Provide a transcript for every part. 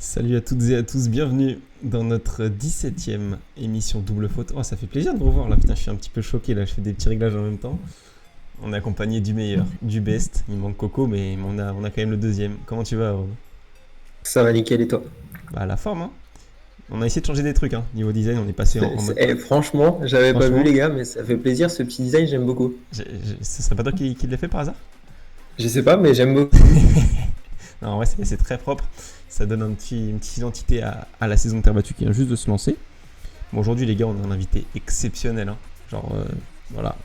Salut à toutes et à tous, bienvenue dans notre 17e émission Double Faute. Oh, ça fait plaisir de vous revoir là, putain, je suis un petit peu choqué là, je fais des petits réglages en même temps. On est accompagné du meilleur, du best. Il manque Coco, mais on a quand même le deuxième. Comment tu vas, Rob? Ça va nickel et toi? Bah, la forme, hein. On a essayé de changer des trucs, hein. Niveau design, on est passé en mode. Franchement, j'avais pas vu Franchement, les gars, mais ça fait plaisir ce petit design, j'aime beaucoup. ce serait pas toi qui l'as fait par hasard? Je sais pas, mais j'aime beaucoup. Non, en vrai, c'est très propre. Ça donne une petite identité à la saison de terre battue qui vient juste de se lancer. Bon, aujourd'hui, les gars, on a un invité exceptionnel, hein. Genre, voilà,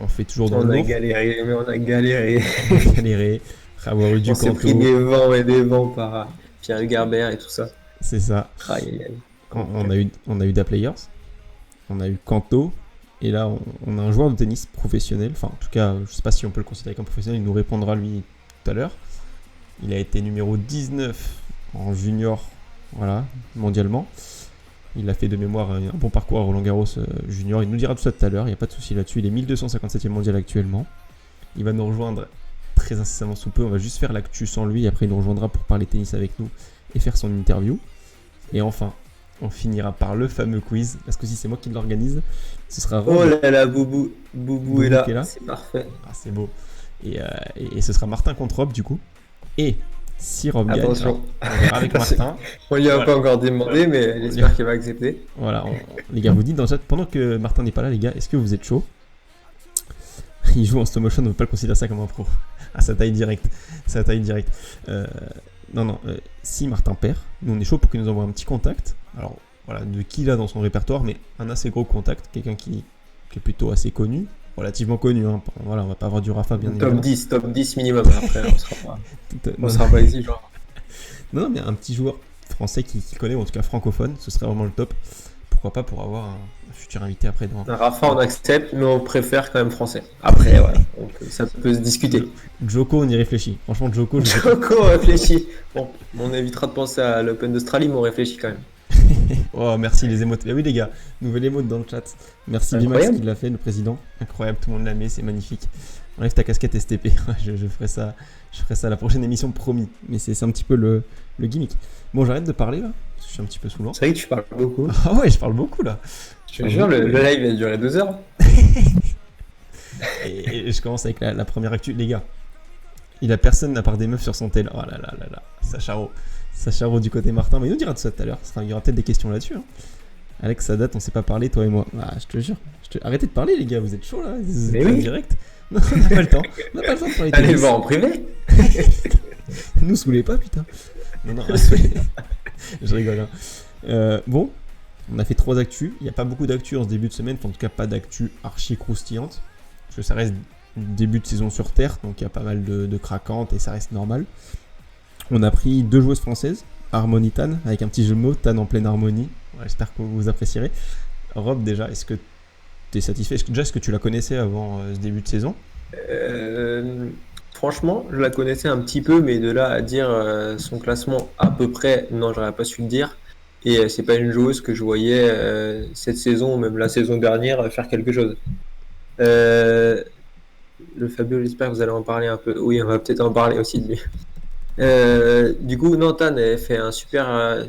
on fait toujours dans On le a lourd. galéré, mais on a galéré. On a galéré, avoir eu On du s'est pris Kanto, des vents et des vents par Pierre Garbert et tout ça. c'est ça. Aïe, aïe, aïe. On a eu Da Players, on a eu Kanto, et là on a un joueur de tennis professionnel, enfin en tout cas je sais pas si on peut le considérer comme professionnel, il nous répondra lui tout à l'heure. Il a été numéro 19 en junior, voilà, mondialement. Il a fait de mémoire un bon parcours à Roland-Garros junior, il nous dira tout ça tout à l'heure, il n'y a pas de souci là-dessus, il est 1257e mondial actuellement. Il va nous rejoindre très incessamment sous peu, on va juste faire l'actu sans lui, après il nous rejoindra pour parler tennis avec nous et faire son interview. Et enfin, on finira par le fameux quiz, parce que si c'est moi qui l'organise, ce sera Oh Rob, là là, Boubou est Boubou qui est là, là. c'est parfait. Ah, c'est beau. Et ce sera Martin contre Rob du coup. Et si Rob gagne, alors, Attention, on verra avec Martin. on lui a Voilà, pas encore demandé, mais j'espère qu'il va accepter. voilà les gars, vous dites dans le chat, pendant que Martin n'est pas là, les gars, est-ce que vous êtes chaud? Il joue en stop motion, on ne peut pas le considérer ça comme un pro. Ah, sa taille directe. Sa taille directe. Euh, non, si Martin perd, nous on est chaud pour qu'il nous envoie un petit contact. Alors voilà, de qui il a dans son répertoire, mais un assez gros contact, quelqu'un qui est plutôt assez connu, relativement connu. Hein. Voilà, on va pas avoir du Rafa bien évidemment. Top 10 minimum, après on Non, sera pas exigeant. non, mais un petit joueur français qui connaît, ou en tout cas francophone, ce serait vraiment le top. Pourquoi pas pour avoir un futur invité après dans. Rafa, on accepte, mais on préfère quand même français. Après, voilà, ça peut se discuter. Joko, on y réfléchit. Franchement, Joko, je sais pas. Joko, on réfléchit. Bon, on évitera de penser à l'Open d'Australie, mais on réfléchit quand même. Oh, merci les émotes. Eh oui, les gars, nouvelle émote dans le chat. Merci Bimax Incroyable. qui l'a fait, le président. Incroyable, tout le monde l'a mis, c'est magnifique. Enlève ta casquette STP. je ferai ça. Je ferai ça à la prochaine émission, promis. Mais c'est un petit peu le gimmick. Bon, j'arrête de parler là, parce que je suis un petit peu saoulant. C'est vrai que tu parles beaucoup. Ah ouais, je parle beaucoup là. Je te jure, le live a duré 2 heures. Et je commence avec la première actu. Les gars, il a personne à part des meufs sur son tel. Oh là là là là. Sacha Rowe du côté Martin. Mais il nous dira tout ça tout à l'heure. Il y aura peut-être des questions là-dessus. Hein. Alex, ça date, on s'est pas parlé, toi et moi. Ah, je te jure. Arrêtez de parler, les gars, vous êtes chauds là. Vous Mais êtes en oui. direct. Non, on n'a pas le temps. On n'a pas le temps de parler Allez tennis. voir en privé. Nous saoulez pas, putain. Non, je rigole. Hein. Bon, on a fait 3 actus. Il n'y a pas beaucoup d'actus en ce début de semaine. Enfin, en tout cas, pas d'actus archi croustillantes. Parce que ça reste début de saison sur Terre. Donc, il y a pas mal de craquantes et ça reste normal. On a pris 2 joueuses françaises. Harmonie Tan, avec un petit jeu de mots. Tan en pleine harmonie. Ouais, j'espère que vous apprécierez. Rob, déjà, est-ce que tu es satisfait? Est-ce que tu la connaissais avant ce début de saison? Franchement, je la connaissais un petit peu, mais de là à dire son classement à peu près, non, j'aurais pas su le dire. Et c'est pas une joueuse que je voyais cette saison ou même la saison dernière faire quelque chose. Euh, le Fabio, j'espère que vous allez en parler un peu. Oui, on va peut-être en parler aussi de lui. Du coup, Nantan elle fait un super,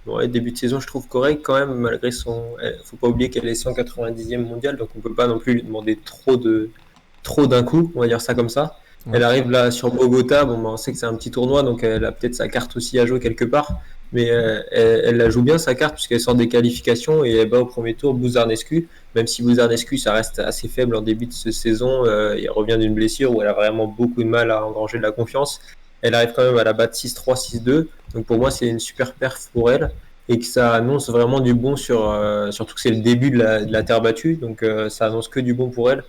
ouais, début de saison, je trouve correct quand même, malgré son. Faut pas oublier qu'elle est 190e mondiale, donc on peut pas non plus lui demander trop d'un coup, on va dire ça comme ça. Ouais. Elle arrive là sur Bogota, bon, bah, on sait que c'est un petit tournoi, donc elle a peut-être sa carte aussi à jouer quelque part, mais elle la joue bien sa carte puisqu'elle sort des qualifications et elle bat au premier tour Buzarnescu, même si Buzarnescu ça reste assez faible en début de cette saison, il revient d'une blessure où elle a vraiment beaucoup de mal à engranger de la confiance. Elle arrive quand même à la battre 6-3, 6-2. Donc pour moi, c'est une super perf pour elle et que ça annonce vraiment du bon surtout que c'est le début de la terre battue. Donc ça annonce que du bon pour elle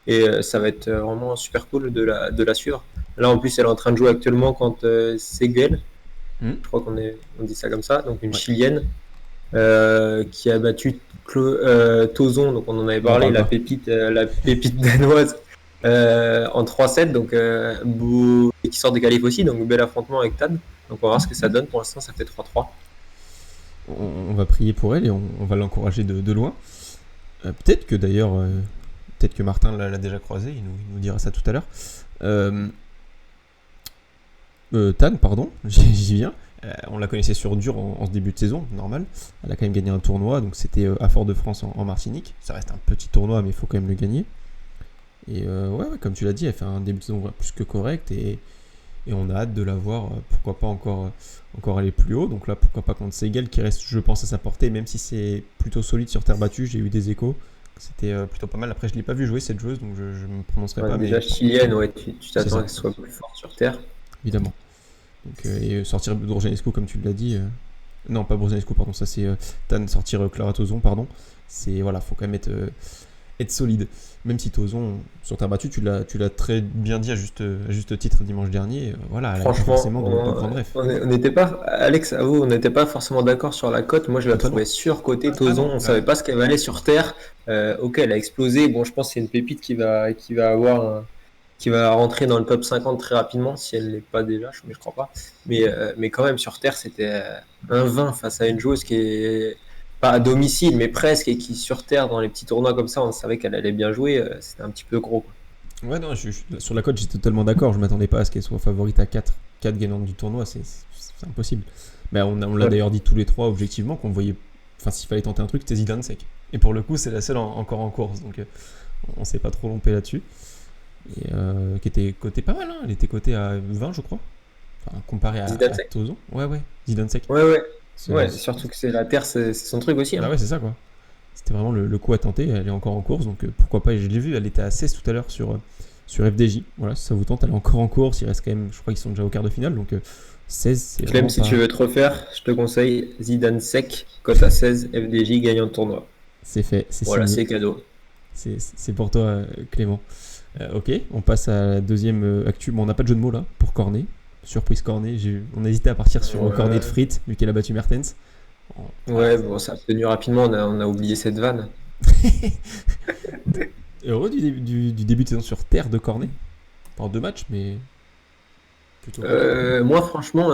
et ça va être vraiment super cool de la suivre. Là, en plus, elle est en train de jouer actuellement contre Seguel. Je crois on dit ça comme ça. Donc une Chilienne qui a battu Tozon. Donc on en avait parlé, la pépite danoise. En 3-7, donc qui sort des qualifs aussi, donc bel affrontement avec Tad. Donc on va voir ce que ça donne. Pour l'instant, ça fait 3-3. On va prier pour elle et on va l'encourager de loin. Peut-être que d'ailleurs, peut-être que Martin l'a déjà croisé, il nous dira ça tout à l'heure. Tan, pardon, j'y viens. On la connaissait sur dur en ce début de saison, normal. Elle a quand même gagné un tournoi, donc c'était à Fort-de-France en Martinique. Ça reste un petit tournoi, mais il faut quand même le gagner. Et ouais, comme tu l'as dit, elle fait un début de saison plus que correct. Et on a hâte de la voir, pourquoi pas encore aller plus haut. Donc là, pourquoi pas contre Seguel, qui reste, je pense, à sa portée, même si c'est plutôt solide sur terre battue. J'ai eu des échos. C'était plutôt pas mal. Après, je ne l'ai pas vu jouer cette joueuse, donc je ne me prononcerai pas. Déjà Mais chilienne, ouais, tu c'est t'attends ça, qu'elle soit plus forte sur terre. évidemment. Donc, et sortir Brzenescu, comme tu l'as dit. Non, pas Brzenescu, pardon. Ça, c'est Tan, sortir Clara Tozon, pardon. C'est, voilà, faut quand même être solide. Même si Tozon, sur terre battue, tu l'as très bien dit à juste titre dimanche dernier, voilà, elle a pas Franchement, forcément de grands rêves. on n'était pas, Alex, à vous, on n'était pas forcément d'accord sur la cote. Moi, je la Pas trop. trouvais surcotée, Ah Tozon. non, On savait pas ce qu'elle valait sur terre. Ok, elle a explosé. Bon, je pense que c'est une pépite qui va rentrer dans le top 50 très rapidement, si elle l'est pas déjà, mais je crois pas. Mais quand même, sur terre, c'était un 20 face à une joueuse qui est pas à domicile, mais presque, et qui sur terre, dans les petits tournois comme ça, on savait qu'elle allait bien jouer. C'était un petit peu gros, quoi. ouais, non, sur la cote, j'étais totalement d'accord. Je m'attendais pas à ce qu'elle soit favorite à 4 gagnantes du tournoi, c'est impossible. Mais on l'a Ouais. d'ailleurs dit tous les trois objectivement qu'on voyait. Enfin, s'il fallait tenter un truc, c'était Zidane Sec. Et pour le coup, c'est la seule encore en course, donc on s'est pas trop lompé là-dessus. Et qui était cotée pas mal, hein. Elle était cotée à 20, je crois. Enfin, comparé Zidane à Sec. Tozon. Ouais, Zidane Sec. Ouais, ouais. C'est- Ouais, surtout que c'est la terre, c'est son truc aussi, Bah hein. ouais, c'est ça quoi. C'était vraiment le coup à tenter. Elle est encore en course, donc pourquoi pas. Et je l'ai vu, elle était à 16 tout à l'heure sur FDJ. Voilà, si ça vous tente, elle est encore en course. Il reste quand même, je crois qu'ils sont déjà au quart de finale, donc 16, c'est vraiment Clem, si pas. tu veux te refaire, je te conseille Zidane Sec, cote à 16, FDJ, gagnant de tournoi. C'est fait, c'est Voilà, signé. c'est cadeau. C'est pour toi, Clément. Ok, on passe à la deuxième actu. Bon, on n'a pas de jeu de mots là pour Cornet. Surprise Cornet. On a hésité à partir sur Ouais. Cornet de frites, vu qu'elle a battu Mertens. Ouais, bon, ça a tenu rapidement, on a oublié cette vanne. Heureux du début de saison sur terre de Cornet. Par 2 matchs, mais plutôt. Moi, franchement,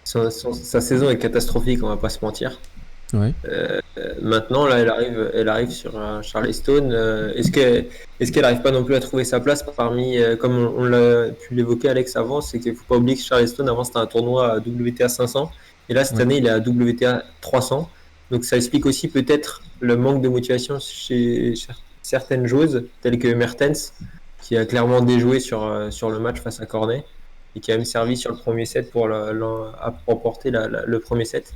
sa saison est catastrophique, on va pas se mentir. Ouais. Maintenant, là, elle arrive sur Charleston. Est-ce qu'elle arrive pas non plus à trouver sa place parmi, comme on l'a pu l'évoquer, Alex, avant, c'est qu'il faut pas oublier que Charleston, avant, c'était un tournoi à WTA 500. Et là, cette Ouais. année, il est à WTA 300. Donc, ça explique aussi peut-être le manque de motivation chez certaines joueuses, telles que Mertens, qui a clairement déjoué sur le match face à Cornet et qui a même servi sur le premier set pour remporter le premier set.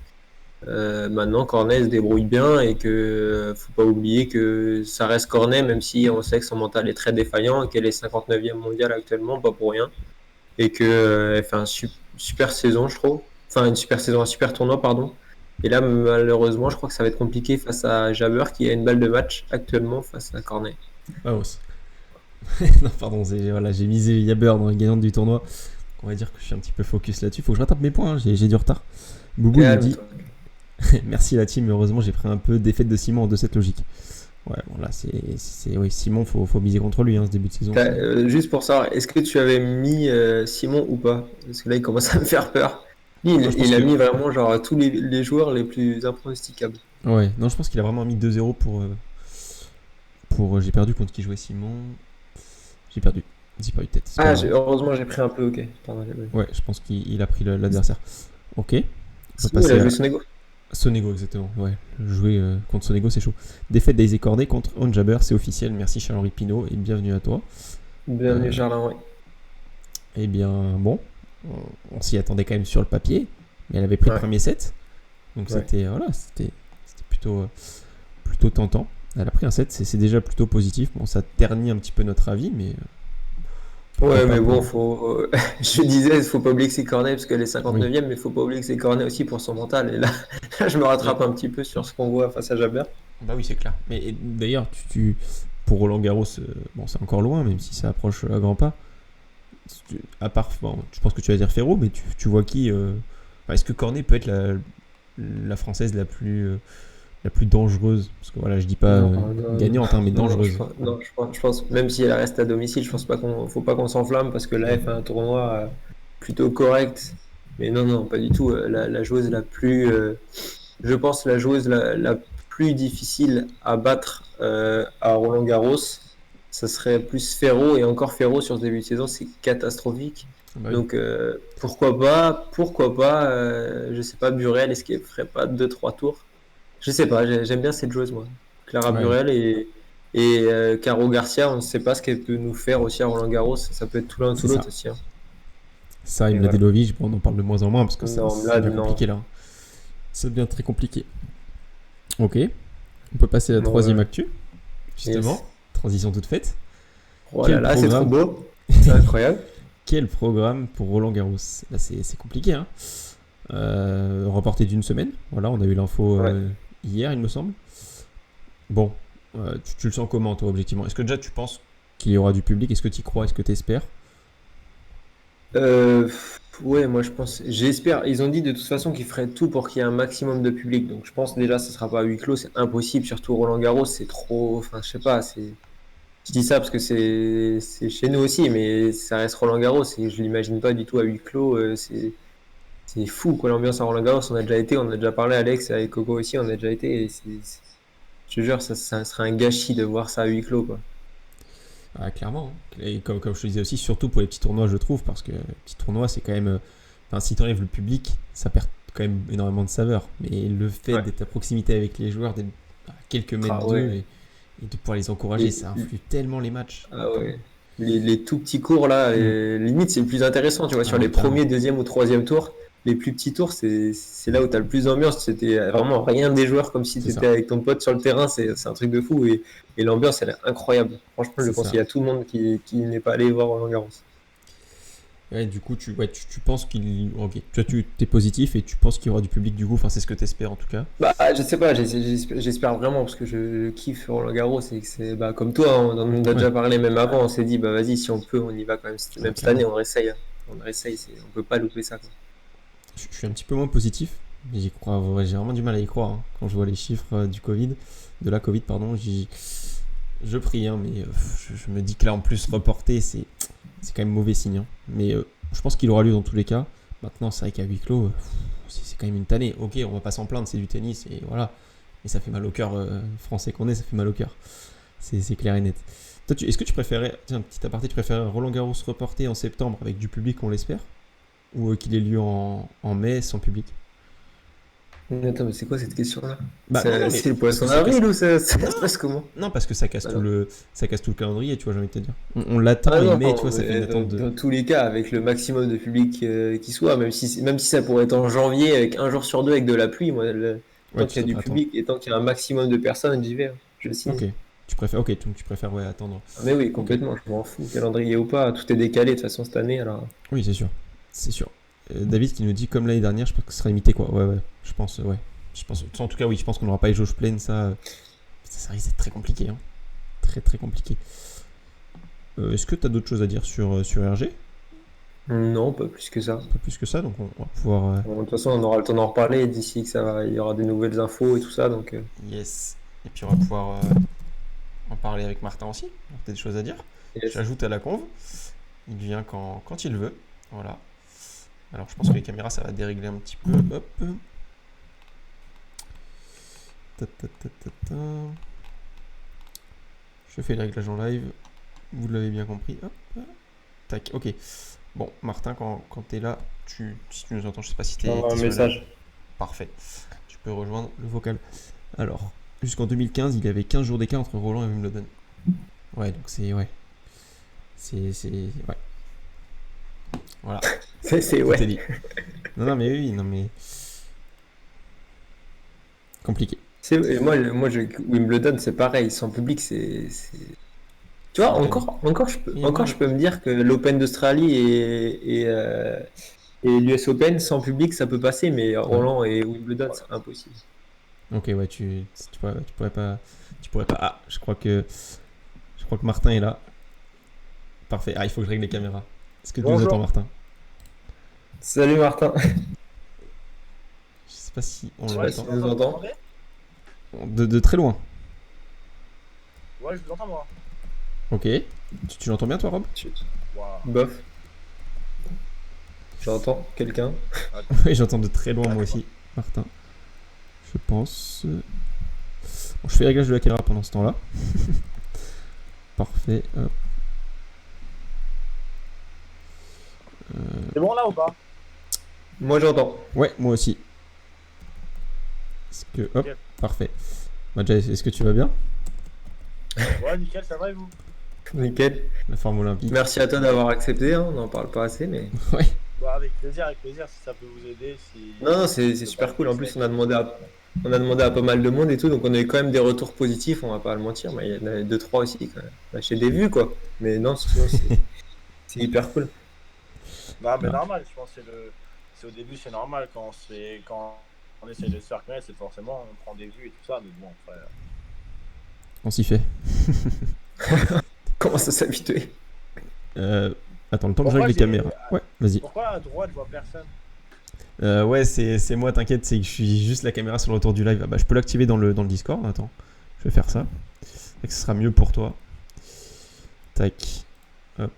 Maintenant, Cornet se débrouille bien et que faut pas oublier que ça reste Cornet, même si on sait que son mental est très défaillant et qu'elle est 59e mondiale actuellement, pas pour rien, et que elle fait un super saison, je trouve. Enfin, une super saison, un super tournoi, pardon. Et là, malheureusement, je crois que ça va être compliqué face à Jabber qui a une balle de match actuellement face à Cornet. Ah, aussi. Non, pardon, voilà, j'ai misé Yaber dans les gagnantes du tournoi. On va dire que je suis un petit peu focus là-dessus. Faut que je rattrape mes points, hein, j'ai du retard. Boubou, il me dit Calme-toi. merci la team, mais heureusement j'ai pris un peu défaite de Simon en 2-7 logique. Ouais, bon là oui, Simon, faut miser contre lui, hein, ce début de saison. Juste pour savoir, est-ce que tu avais mis Simon ou pas? Parce que là, il commence à me faire peur. Lui, Non, je pense il a que. mis vraiment genre tous les joueurs les plus impronosticables. Ouais, non, je pense qu'il a vraiment mis 2-0 pour j'ai perdu contre qui jouait Simon. J'ai perdu. J'ai pas eu de tête. C'est pas Ah, grave. heureusement, j'ai pris un peu, ok. Pardon, Ouais, je pense qu'il a pris l'adversaire. Ok. On peut Simon, il a passer joué à Sonego. Sonego, exactement. Ouais, jouer contre Sonego, c'est chaud. Défaite d'Aisy Cornet contre Onjaber, c'est officiel. Merci Charles-Henri Pinault et bienvenue à toi. Bienvenue, Euh, Charles-Henri. Eh bien, bon, on s'y attendait quand même sur le papier, mais elle avait pris le Ouais. premier set, donc Ouais. c'était plutôt tentant. Elle a pris un set, c'est déjà plutôt positif. Bon, ça ternit un petit peu notre avis, mais pourquoi Ouais, pas mais bon, pour- je disais, il faut pas oublier que c'est Cornet parce qu'elle est Oui. 59e, mais il faut pas oublier que c'est Cornet aussi pour son mental. Et là, là, je me rattrape un petit peu sur ce qu'on voit face à Jabber. Bah oui, c'est clair. Mais d'ailleurs, pour Roland Garros, bon, c'est encore loin, même si ça approche à grands pas. À part, bon, je pense que tu vas dire Ferro, mais tu vois qui enfin, est-ce que Cornet peut être la française la plus dangereuse? Parce que voilà, je dis pas Non, gagnante, hein, mais non, dangereuse. je pense, même si elle reste à domicile, je pense pas faut pas qu'on s'enflamme parce que là, elle fait un tournoi plutôt correct. Mais non, non, pas du tout. La joueuse la plus, je pense, la joueuse la plus difficile à battre à Roland-Garros, ça serait plus Ferro et encore Ferro sur ce début de saison, c'est catastrophique. Bah oui. Donc pourquoi pas, je sais pas, Burel, est-ce qu'elle ferait pas 2-3 tours? Je sais pas, j'aime bien cette joueuse, moi. Clara Ouais, Burel et Caro Garcia, on ne sait pas ce qu'elle peut nous faire aussi à Roland Garros. Ça peut être tout l'un ou tout c'est l'autre ça. aussi, hein. Ça et Et voilà. Mladenovic, bon, on en parle de moins en moins parce que Non, ça là, devient non. compliqué là. Ça devient très compliqué. Ok, on peut passer à la Bon, troisième actu, yes. justement. Transition toute faite. Oh là Quel là, c'est trop programme beau. C'est incroyable. Quel programme pour Roland Garros? Là, c'est compliqué, hein. Reporté d'une semaine. Voilà, on a eu l'info Ouais. hier, il me semble. Bon, tu le sens comment, toi, objectivement? Est-ce que déjà tu penses qu'il y aura du public? Est-ce que tu y crois? Est-ce que tu espères? Ouais, moi je pense, j'espère. Ils ont dit de toute façon qu'ils feraient tout pour qu'il y ait un maximum de public. Donc je pense déjà ce sera pas à huis clos, c'est impossible. Surtout Roland Garros, c'est trop. Enfin, je sais pas. Je dis ça parce que c'est chez nous aussi, mais ça reste Roland Garros et je l'imagine pas du tout à huis clos. C'est fou quoi l'ambiance à Roland Garros. On a déjà été, on a déjà parlé Alex avec Coco aussi, on a déjà été. Et je te jure, ça serait un gâchis de voir ça à huis clos quoi. Ah, clairement, hein. Et comme je te disais aussi, surtout pour les petits tournois, je trouve, parce que les petits tournois, c'est quand même. Enfin, si tu enlèves le public, ça perd quand même énormément de saveur. Mais le fait Ouais. d'être à proximité avec les joueurs, d'être à quelques mètres Ah d'eux ouais. et de pouvoir les encourager, Les, ça influe tellement les matchs. Ah ouais. Les tout petits cours là, Hmm. limite c'est le plus intéressant, tu vois, Ah sur ouais, les carrément. premiers, deuxième ou troisième tours, les plus petits tours, c'est là où tu as le plus d'ambiance. C'était vraiment rien des joueurs comme si C'est tu étais ça. avec ton pote sur le terrain, c'est un truc de fou et l'ambiance elle est incroyable. Franchement, je le C'est ça. conseille à tout le monde qui n'est pas allé voir Roland Garros. Ouais, du coup, tu penses qu'il. Ok, tu es positif et tu penses qu'il y aura du public du coup, enfin, c'est ce que tu espères en tout cas. Bah, je sais pas, j'espère vraiment parce que je kiffe Roland Garros et que c'est bah, comme toi, on en a Ouais, déjà parlé même avant, on s'est dit bah vas-y, si on peut, on y va quand même. ah, Même cette année, clairement. on réessaye, hein. On réessaye, on peut pas louper ça, quoi. Je suis un petit peu moins positif. J'y crois, ouais, j'ai vraiment du mal à y croire, hein. Quand je vois les chiffres du Covid, de la Covid, pardon, je prie, hein, mais je me dis que là, en plus, reporter, c'est quand même mauvais signe, hein. Mais je pense qu'il aura lieu dans tous les cas. Maintenant, c'est vrai qu'à huis clos, c'est quand même une tannée. Ok, on va pas s'en plaindre, c'est du tennis, et voilà. Mais ça fait mal au cœur, français qu'on est, ça fait mal au cœur. C'est clair et net. Toi, est-ce que tu préférais, tiens, petit aparté, tu préférais Roland Garros reporté en septembre avec du public, on l'espère, ou qu'il ait lieu en mai sans public? Attends, mais c'est quoi cette question-là? Bah non, non, mais C'est le parce que poisson ça casse. d'avril ou ça Non, se passe comment? non, parce que ça casse Bah tout non. le calendrier, tu vois, j'ai envie de te dire. On l'attend Ah et non, mai, tu vois, ça fait une mais attente de. dans tous les cas, avec le maximum de public qui soit, même si ça pourrait être en janvier, avec un jour sur deux avec de la pluie, moi, Ouais, tant tu qu'il y a du souhaiterais attendre. public et tant qu'il y a un maximum de personnes, j'y vais, hein. Je le signe. Ok. Tu préfères, ok, donc tu préfères, ouais, attendre. Ah, mais oui, Ok. complètement, je m'en fous, calendrier ou pas, tout est décalé de toute façon cette année, alors. Oui, c'est sûr. C'est sûr. David qui nous dit, comme l'année dernière, je pense que ce sera limité, quoi. Ouais, ouais. Je pense, ouais. Je pense, en tout cas, oui, je pense qu'on n'aura pas les jauges pleines, ça risque d'être très compliqué, hein. Très, très compliqué. Est-ce que tu as d'autres choses à dire sur RG? Non, pas plus que ça. Pas plus que ça, donc on va pouvoir. Bon, de toute façon, on aura le temps d'en reparler d'ici que il y aura des nouvelles infos et tout ça, donc. Yes. Et puis on va pouvoir en parler avec Martin aussi. Il a peut-être des choses à dire. Yes. J'ajoute à la conve. Il vient quand il veut. Voilà. Alors je pense que les caméras, ça va dérégler un petit peu. Hop. Ta, ta, ta, ta, ta. Je fais le réglage en live. Vous l'avez bien compris. Hop. Tac. Ok. Bon, Martin, quand t'es là, si tu nous entends, je sais pas si Je t'envoie t'es un sur le live. message. Parfait. Tu peux rejoindre le vocal. Alors, jusqu'en 2015, il y avait 15 jours d'écart entre Roland et Wimbledon. Ouais, donc c'est. Ouais. Ouais. Voilà. C'est Tout est ouais. dit. Non, non, mais oui, non, mais. Compliqué. Et Wimbledon, c'est pareil, sans public, Tu vois, C'est une tannée. encore, je peux me dire que l'Open d'Australie et l'US Open sans public, ça peut passer, mais Ouais. Roland et Wimbledon, c'est impossible. Ok, ouais, tu pourrais pas. Tu pourrais pas. Ah, je crois que Martin est là. Parfait. Ah, il faut que je règle les caméras. Est-ce que tu nous attends, Bonjour. Martin? Salut Martin, Je sais pas si on je sais Ouais, pas je si l'entend. vous tu nous entends, vous entends. m'entendez? De très loin. Ouais, je vous entends, moi. Ok. Tu l'entends bien, toi, Rob? Waouh. Bof, j'entends quelqu'un. Attends, Oui, j'entends de très loin, moi attends. aussi, Martin. Je pense. Bon, je fais le réglage de la caméra pendant ce temps-là. Parfait. Hop. C'est bon là ou pas? Moi j'entends. Ouais, moi aussi. Hop, Ok. parfait. Bah, Jay, est-ce que tu vas bien? Ouais, nickel, ça va et vous? Nickel. La forme olympique. Merci à toi d'avoir accepté, hein, on n'en parle pas assez, mais. Ouais. Bah, avec plaisir, si ça peut vous aider, si Non, non, ça c'est peut pas super être cool. En plus, sec. on a demandé à pas mal de monde et tout, donc on a eu quand même des retours positifs, on va pas le mentir, mais il y en a deux, trois aussi quand même. Lâcher des vues, quoi. Mais non, sinon, c'est hyper cool. Non, mais Ouais. normal, je pense que c'est au début, c'est normal quand on essaie de se faire connaître, c'est forcément, on prend des vues et tout ça, mais bon, après. On s'y fait. Comment ça s'habituer? Attends, le temps que je Pourquoi règle les caméras. Ouais, vas-y. Pourquoi à droite, je vois personne? Ouais, c'est moi, t'inquiète, c'est que je suis juste la caméra sur le retour du live. Ah bah, je peux l'activer dans le Discord. Attends, je vais faire ça. Et que ce sera mieux pour toi. Tac. Hop.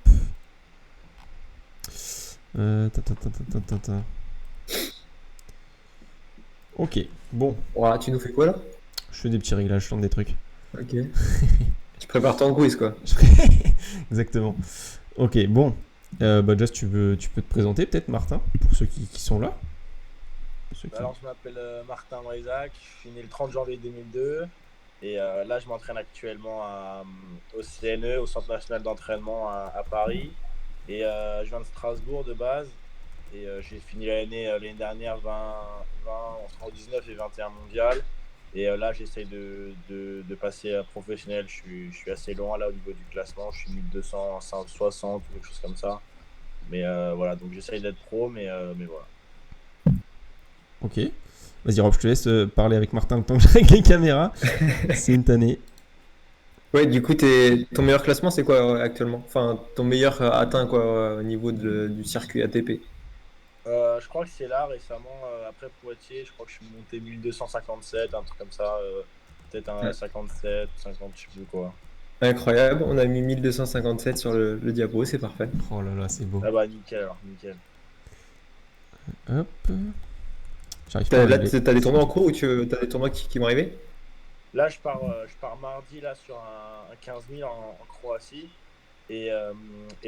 Ta. Ok, bon. Ouah, tu nous fais quoi là? Je fais des petits réglages, je tente des trucs. Ok. Tu prépares ton quiz, quoi. Exactement. Ok, bon. Bah, Just, tu peux te présenter peut-être, Martin, pour ceux qui sont là. Ceux qui- Alors, je m'appelle Martin Moisac, je suis né le 30 janvier 2002 et là, je m'entraîne actuellement au CNE, au Centre National d'Entraînement à Paris. Et je viens de Strasbourg de base et j'ai fini l'année dernière 20, entre 19 et 21 mondial. Et là, j'essaye de passer professionnel. Je suis assez loin là au niveau du classement. Je suis 1260 ou quelque chose comme ça. Mais voilà, donc j'essaye d'être pro, mais voilà. Ok. Vas-y, Rob, je te laisse parler avec Martin le temps que je règle les caméras. C'est une tannée. Ouais, du coup, ton meilleur classement, c'est quoi actuellement? Enfin, ton meilleur atteint, quoi, au niveau du circuit ATP? Je crois que c'est là récemment, après Poitiers, je crois que je suis monté 1257, un truc comme ça, peut-être un Ouais. 57, 50, je sais plus quoi. Incroyable, on a mis 1257 sur le diapo, c'est parfait. Oh là là, c'est beau. Ah bah nickel alors, nickel. Hop. J'arrive pas à Là, régler. t'as des tournois en cours ou t'as des tournois qui vont arriver? Là je pars mardi là sur un 15 000 en Croatie et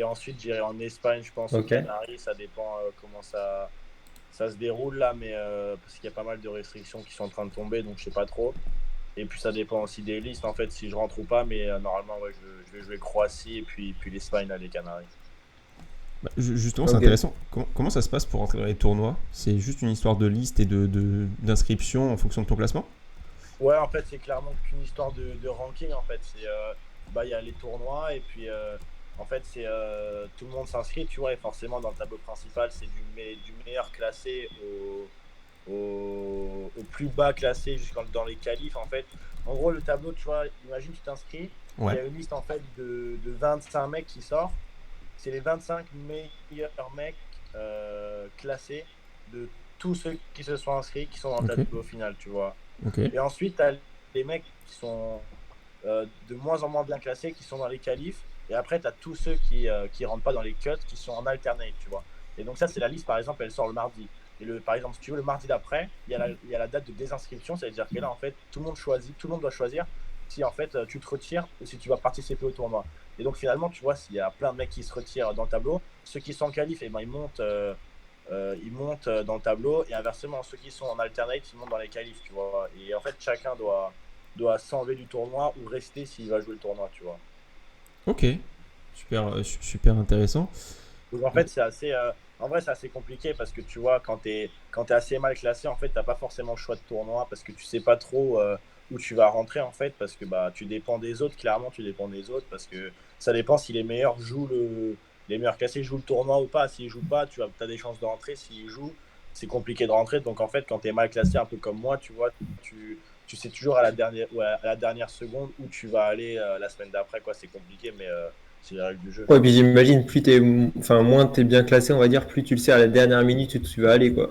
ensuite j'irai en Espagne, je pense, aux Ok. Canaries, ça dépend comment ça se déroule là, mais parce qu'il y a pas mal de restrictions qui sont en train de tomber, donc je sais pas trop. Et puis ça dépend aussi des listes en fait, si je rentre ou pas, mais normalement ouais, je vais jouer Croatie et puis l'Espagne, là, les Canaries. Bah, justement, c'est Ok. intéressant. Comment ça se passe pour entrer dans les tournois? C'est juste une histoire de liste et d'inscription en fonction de ton classement? Ouais, en fait, c'est clairement qu'une histoire de ranking en fait. Bah, il y a les tournois et puis en fait, tout le monde s'inscrit, tu vois, et forcément dans le tableau principal, c'est du meilleur classé au plus bas classé jusqu'en dans les qualifs en fait. En gros, le tableau, tu vois, imagine tu t'inscris, il y Ouais. a une liste en fait de 25 mecs qui sort. C'est les 25 meilleurs mecs classés de tous ceux qui se sont inscrits, qui sont dans le Ok. tableau final, tu vois. Ok. Et ensuite, tu as les mecs qui sont de moins en moins bien classés, qui sont dans les qualifs. Et après, tu as tous ceux qui rentrent pas dans les cuts, qui sont en alternate, tu vois. Et donc ça, c'est la liste, par exemple, elle sort le mardi. Et par exemple, si tu veux, le mardi d'après, il y a la date de désinscription, c'est-à-dire que là, en fait, tout le monde doit choisir si en fait tu te retires ou si tu vas participer au tournoi. Et donc finalement, tu vois, s'il y a plein de mecs qui se retirent dans le tableau, ceux qui sont en qualif, eh ben, ils montent dans le tableau, et inversement, ceux qui sont en alternate, ils montent dans les qualifs, tu vois. Et en fait, chacun doit s'enlever du tournoi ou rester s'il va jouer le tournoi, tu vois. Ok. Super, super intéressant. Donc en fait, en vrai, c'est assez compliqué parce que tu vois, quand t'es assez mal classé, en fait, t'as pas forcément le choix de tournoi parce que tu sais pas trop où tu vas rentrer, en fait, parce que bah, tu dépends des autres, clairement, tu dépends des autres parce que ça dépend si les meilleurs classés jouent le tournoi ou pas. S'ils jouent pas, tu as des chances de rentrer. S'ils jouent, c'est compliqué de rentrer. Donc en fait, quand t'es mal classé, un peu comme moi, tu vois, tu sais toujours à la dernière seconde où tu vas aller la semaine d'après, quoi. C'est compliqué, mais c'est la règle du jeu. Ouais, puis j'imagine, enfin, moins t'es bien classé, on va dire, plus tu le sais à la dernière minute où tu vas aller, quoi.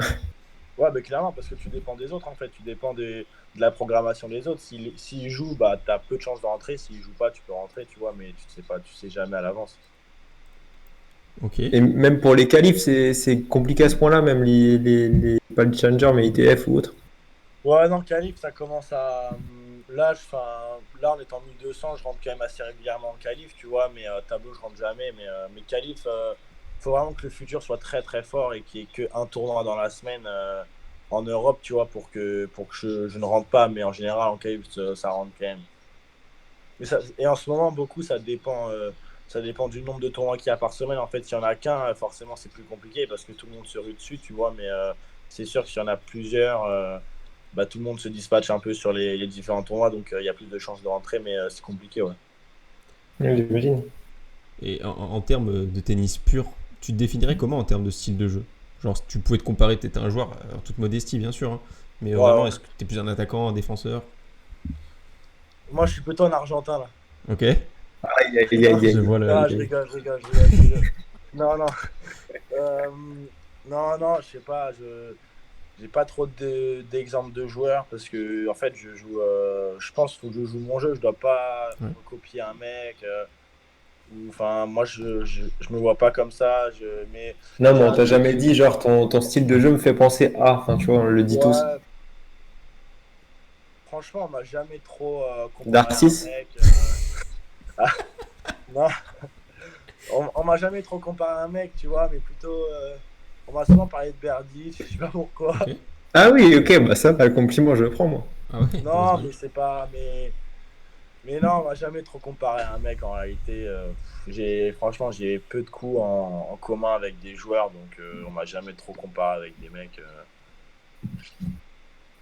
Ouais, mais clairement, parce que tu dépends des autres, en fait. Tu dépends de la programmation des autres. S'ils jouent, bah, tu as peu de chances de rentrer. S'ils jouent pas, tu peux rentrer, tu vois, mais tu sais pas, tu sais jamais à l'avance. Ok. Et même pour les qualifs, c'est compliqué à ce point-là, même pas le Challenger, mais ITF ou autre. Ouais, non, qualif, ça commence à. Là, on est en 1200, je rentre quand même assez régulièrement en qualif, tu vois, mais tableau, je rentre jamais. Mais qualif, faut vraiment que le futur soit très très fort et qu'il n'y ait qu'un tournoi dans la semaine en Europe, tu vois, pour que je ne rentre pas. Mais en général, en calife, ça rentre quand même. Et en ce moment, beaucoup, ça dépend du nombre de tournois qu'il y a par semaine. En fait, s'il n'y en a qu'un, forcément, c'est plus compliqué parce que tout le monde se rue dessus, tu vois. Mais c'est sûr que s'il y en a plusieurs, bah, tout le monde se dispatche un peu sur les différents tournois. Donc, il y a plus de chances de rentrer, mais c'est compliqué, ouais. Ouais, j'imagine. Et en termes de tennis pur, tu te définirais comment en termes de style de jeu? Genre, si tu pouvais te comparer, t'étais un joueur, en toute modestie, bien sûr, hein, mais Ouais, vraiment, ouais. est-ce que t'es plus un attaquant, un défenseur? Moi, je suis plutôt un Argentin, là. Ok. Aïe, aïe, Non, aïe, Je aïe. vois le. non, je rigole, je rigole, je rigole, je rigole. Non, non. Euh, non, non, je sais pas. J'ai pas trop d'exemples de joueurs parce que en fait je joue je pense qu'il faut que je joue mon jeu, je dois pas Ouais. recopier un mec ou enfin moi je me vois pas comme ça, mais Non, mais j'ai on un t'a jeu jamais qui dit, genre, ton style de jeu me fait penser à. Enfin, tu vois, on le dit tous. ouais, franchement on m'a jamais trop comparé à un Darcis? mec ah, non, on m'a jamais trop comparé à un mec, tu vois, mais plutôt on m'a souvent parlé de Berdy, je sais pas pourquoi. Ok. Ah oui, ok, bah ça, le compliment, je le prends, moi. Ah ouais, t'as Non, raison. mais c'est pas mais non, on m'a jamais trop comparé à un mec en réalité. Franchement, j'ai peu de coups en commun avec des joueurs, donc on m'a jamais trop comparé avec des mecs.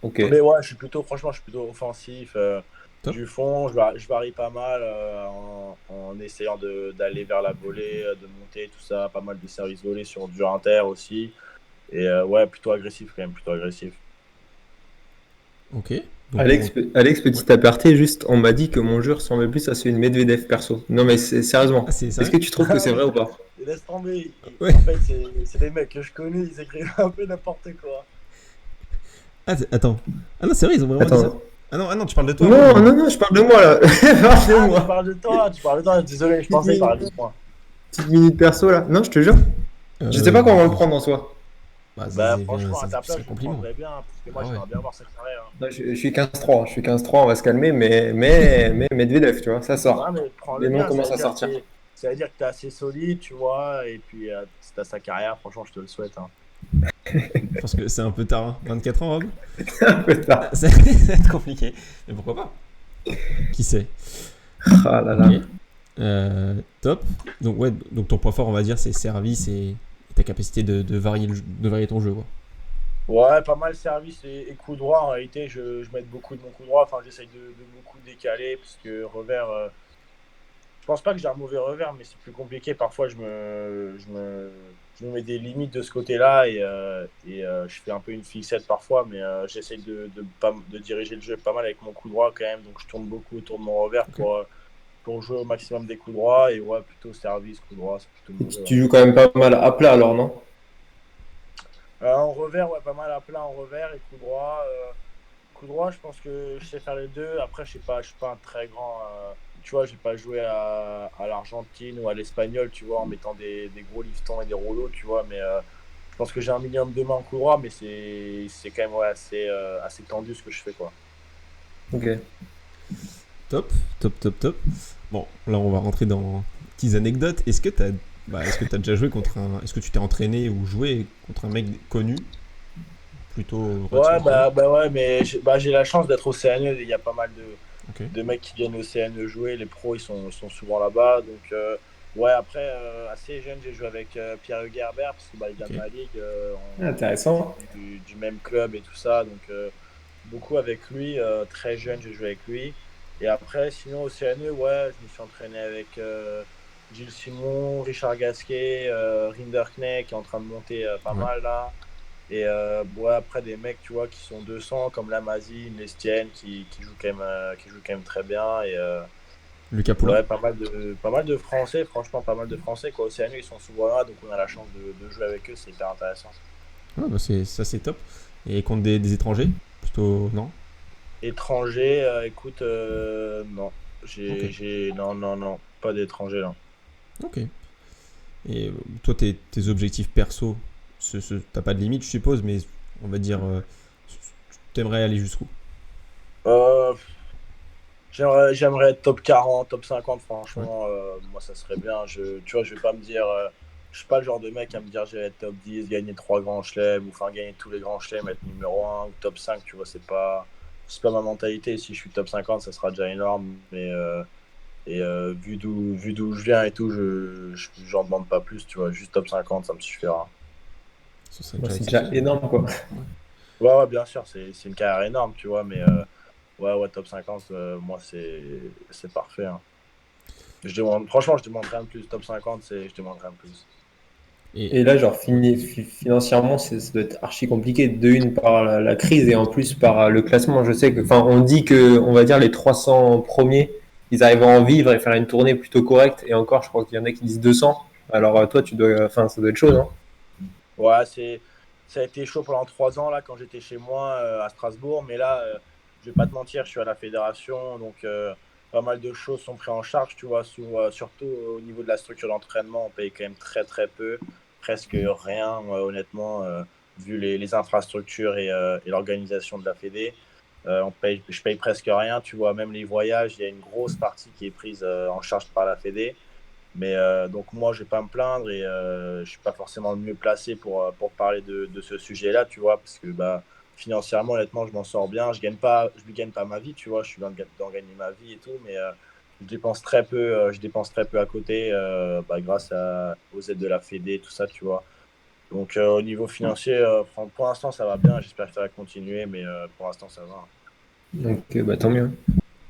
Ok. Mais ouais, franchement, je suis plutôt offensif. Top. Du fond, je varie pas mal en essayant d'aller vers la volée, de monter, tout ça. Pas mal de services volés sur du inter aussi. Et ouais, plutôt agressif quand même, plutôt agressif. Ok. Donc, Alex, ouais. petit aparté, juste, on m'a dit que mon jeu ressemblait plus à celui de Medvedev perso. Non, mais Ah, sérieusement, c'est est-ce sérieux? que tu trouves que Ah c'est ouais, vrai ou pas? laisse tomber. Ouais. En fait, c'est des mecs que je connais, ils écrivent un peu n'importe quoi. Ah, attends. Ah non, c'est vrai, ils ont vraiment dit ça? Attends. Ah non, tu parles de toi Non, ou. non, non, je parle de moi là. Parle de Ah, moi. tu parles de toi, désolé, je Petite pensais parler minute, de moi. petite minute perso là. Non, je te jure. Je sais pas comment le Oui. prendre en soi. Bah, Bah, bien, franchement, à ta c'est place, un je le compliment. prendrais bien, parce que moi, Ah ouais. j'aimerais bien voir sa carrière, hein. Non, je suis 15-3, je suis 15-3, on va se calmer, mais Medvedev, tu vois, ça Ouais, sort. mais Les prends-le noms bien, commencent à sortir. ça veut dire que t'es assez solide, tu vois, et puis si t'as sa carrière, franchement, je te le souhaite, hein. Je pense que c'est un peu tard, hein. 24 ans, Rob? Un peu Ah, tard. ça va être compliqué. Mais pourquoi pas? Qui sait? Ah là Ok. là. Top. Donc, ouais, donc ton point fort, on va dire, c'est service et ta capacité de varier, de varier ton jeu, quoi. Ouais, pas mal service et coup droit, en réalité, je mets beaucoup de mon coup droit, enfin, j'essaye de beaucoup décaler, parce que revers, je pense pas que j'ai un mauvais revers, mais c'est plus compliqué. Parfois, je me mets des limites de ce côté-là et je fais un peu une fixette parfois, mais j'essaie de diriger le jeu pas mal avec mon coup droit quand même. Donc, je tourne beaucoup autour de mon revers Ok. pour jouer au maximum des coups droits. Et ouais, plutôt service, coup droit, c'est plutôt Et mon jeu, ouais. tu joues quand même pas mal à plat alors, non? En revers, ouais, pas mal à plat en revers et coup droit. Coup droit, je pense que je sais faire les deux. Après, je suis pas un très grand. Tu vois, j'ai pas joué à l'Argentine ou à l'Espagnol, tu vois, en mettant des gros liftons et des rouleaux, tu vois. Mais je pense que j'ai un minimum de main en coup droit, mais c'est quand même ouais, assez tendu ce que je fais, quoi. Ok. Top, top. Bon, là, on va rentrer dans petites anecdotes. Est-ce que t'as déjà joué contre un. Est-ce que tu t'es entraîné ou joué contre un mec connu, plutôt Ouais, relativement connu? bah ouais, mais j'ai la chance d'être au CNE. Il y a pas mal Ok. de mecs qui viennent au CNE jouer. Les pros, sont souvent là-bas. Donc, ouais, après, assez jeune, j'ai joué avec Pierre Hugerbert, parce que bah, il vient Ok. de ma ligue. On est Intéressant. du même club et tout ça. Donc, beaucoup avec lui. Très jeune, j'ai joué avec lui. Et après, sinon, au CNE, ouais, je me suis entraîné avec Gilles Simon, Richard Gasquet, Rinderknecht, qui est en train de monter pas Ouais. mal là. Et ouais, après, des mecs, tu vois, qui sont 200, comme Lamazine, Lestienne, qui jouent quand même très bien. Et Lucas Poulain? ouais, pas mal de Français, franchement, pas mal de Français, quoi. Au CNU, ils sont souvent là, donc on a la chance de jouer avec eux, c'est hyper intéressant. Ouais, bah ça, c'est top. Et contre des étrangers? Plutôt. Non? Étranger, écoute, non. Ok. Non, non, non, pas d'étranger là. Ok. Et toi, tes objectifs perso, t'as pas de limite, je suppose, mais on va dire. T'aimerais aller jusqu'où? Euh, j'aimerais être top 40, top 50, Ouais. franchement, moi ça serait bien. Tu vois, je vais pas me dire Je suis pas le genre de mec à me dire je vais être top 10, gagner 3 grands chelems, ou enfin gagner tous les grands chelems, être numéro un ou top 5, tu vois, c'est pas ma mentalité. Si je suis top 50, ça sera déjà énorme, mais vu d'où je viens et tout, j'en demande pas plus, tu vois, juste top 50, ça me suffira. Ce serait Bon, déjà c'est déjà exceptionnel. énorme, quoi. Ouais, bien sûr, c'est une carrière énorme, tu vois, mais ouais, top 50, moi, c'est parfait, hein. Franchement, je demande rien de plus. Top 50, je demande rien de plus. Et Et là, genre, financièrement, ça doit être archi compliqué. De une, par la crise et en plus par le classement. Je sais que, enfin, on dit que, on va dire, les 300 premiers, ils arrivent à en vivre et faire une tournée plutôt correcte. Et encore, je crois qu'il y en a qui disent 200. Alors, toi, enfin, ça doit être chaud, non? Ouais, ça a été chaud pendant 3 ans là quand j'étais chez moi à Strasbourg, mais là, je vais pas te mentir, je suis à la fédération, donc pas mal de choses sont prises en charge, tu vois, surtout au niveau de la structure d'entraînement, on paye quand même très très peu, presque rien, honnêtement, vu les infrastructures et l'organisation de la Fédé. Je paye presque rien, tu vois, même les voyages, il y a une grosse partie qui est prise en charge par la Fédé. Mais donc moi, je vais pas me plaindre et je suis pas forcément le mieux placé pour parler de ce sujet-là, tu vois, parce que bah, financièrement, honnêtement, je m'en sors bien. Je gagne pas ma vie, tu vois, je suis loin d'en gagner ma vie et tout, mais je dépense très peu à côté bah, aux aides de la Fédé, tout ça, tu vois. Donc au niveau financier, pour l'instant, ça va bien. J'espère que ça va continuer, mais pour l'instant, ça va. Donc, bah, tant mieux.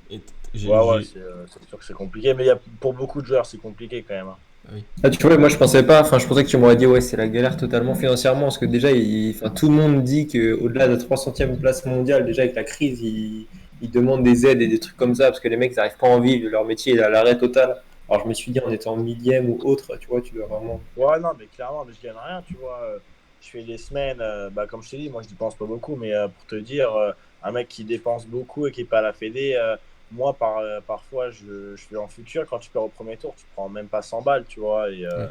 Et Ouais, c'est sûr que c'est compliqué, mais pour beaucoup de joueurs, c'est compliqué quand même, hein. ah oui. Ah, tu vois, moi, je pensais pas, enfin, je pensais que tu m'aurais dit, ouais, c'est la galère totalement financièrement, parce que déjà, enfin, tout le monde dit qu'au-delà de la 300e place mondiale, déjà, avec la crise, ils demandent des aides et des trucs comme ça, parce que les mecs, ils n'arrivent pas à en vivre, leur métier est à l'arrêt total. Alors, je me suis dit, en étant millième ou autre, tu vois, tu dois vraiment. Ouais, non, mais clairement, mais je gagne rien, tu vois. Je fais des semaines, bah, comme je t'ai dit, moi je dépense pas beaucoup, mais pour te dire, un mec qui dépense beaucoup et qui est pas à la Fédé, moi parfois je vais en futur, quand tu perds au premier tour, tu prends même pas 100 balles, tu vois. Et Ouais.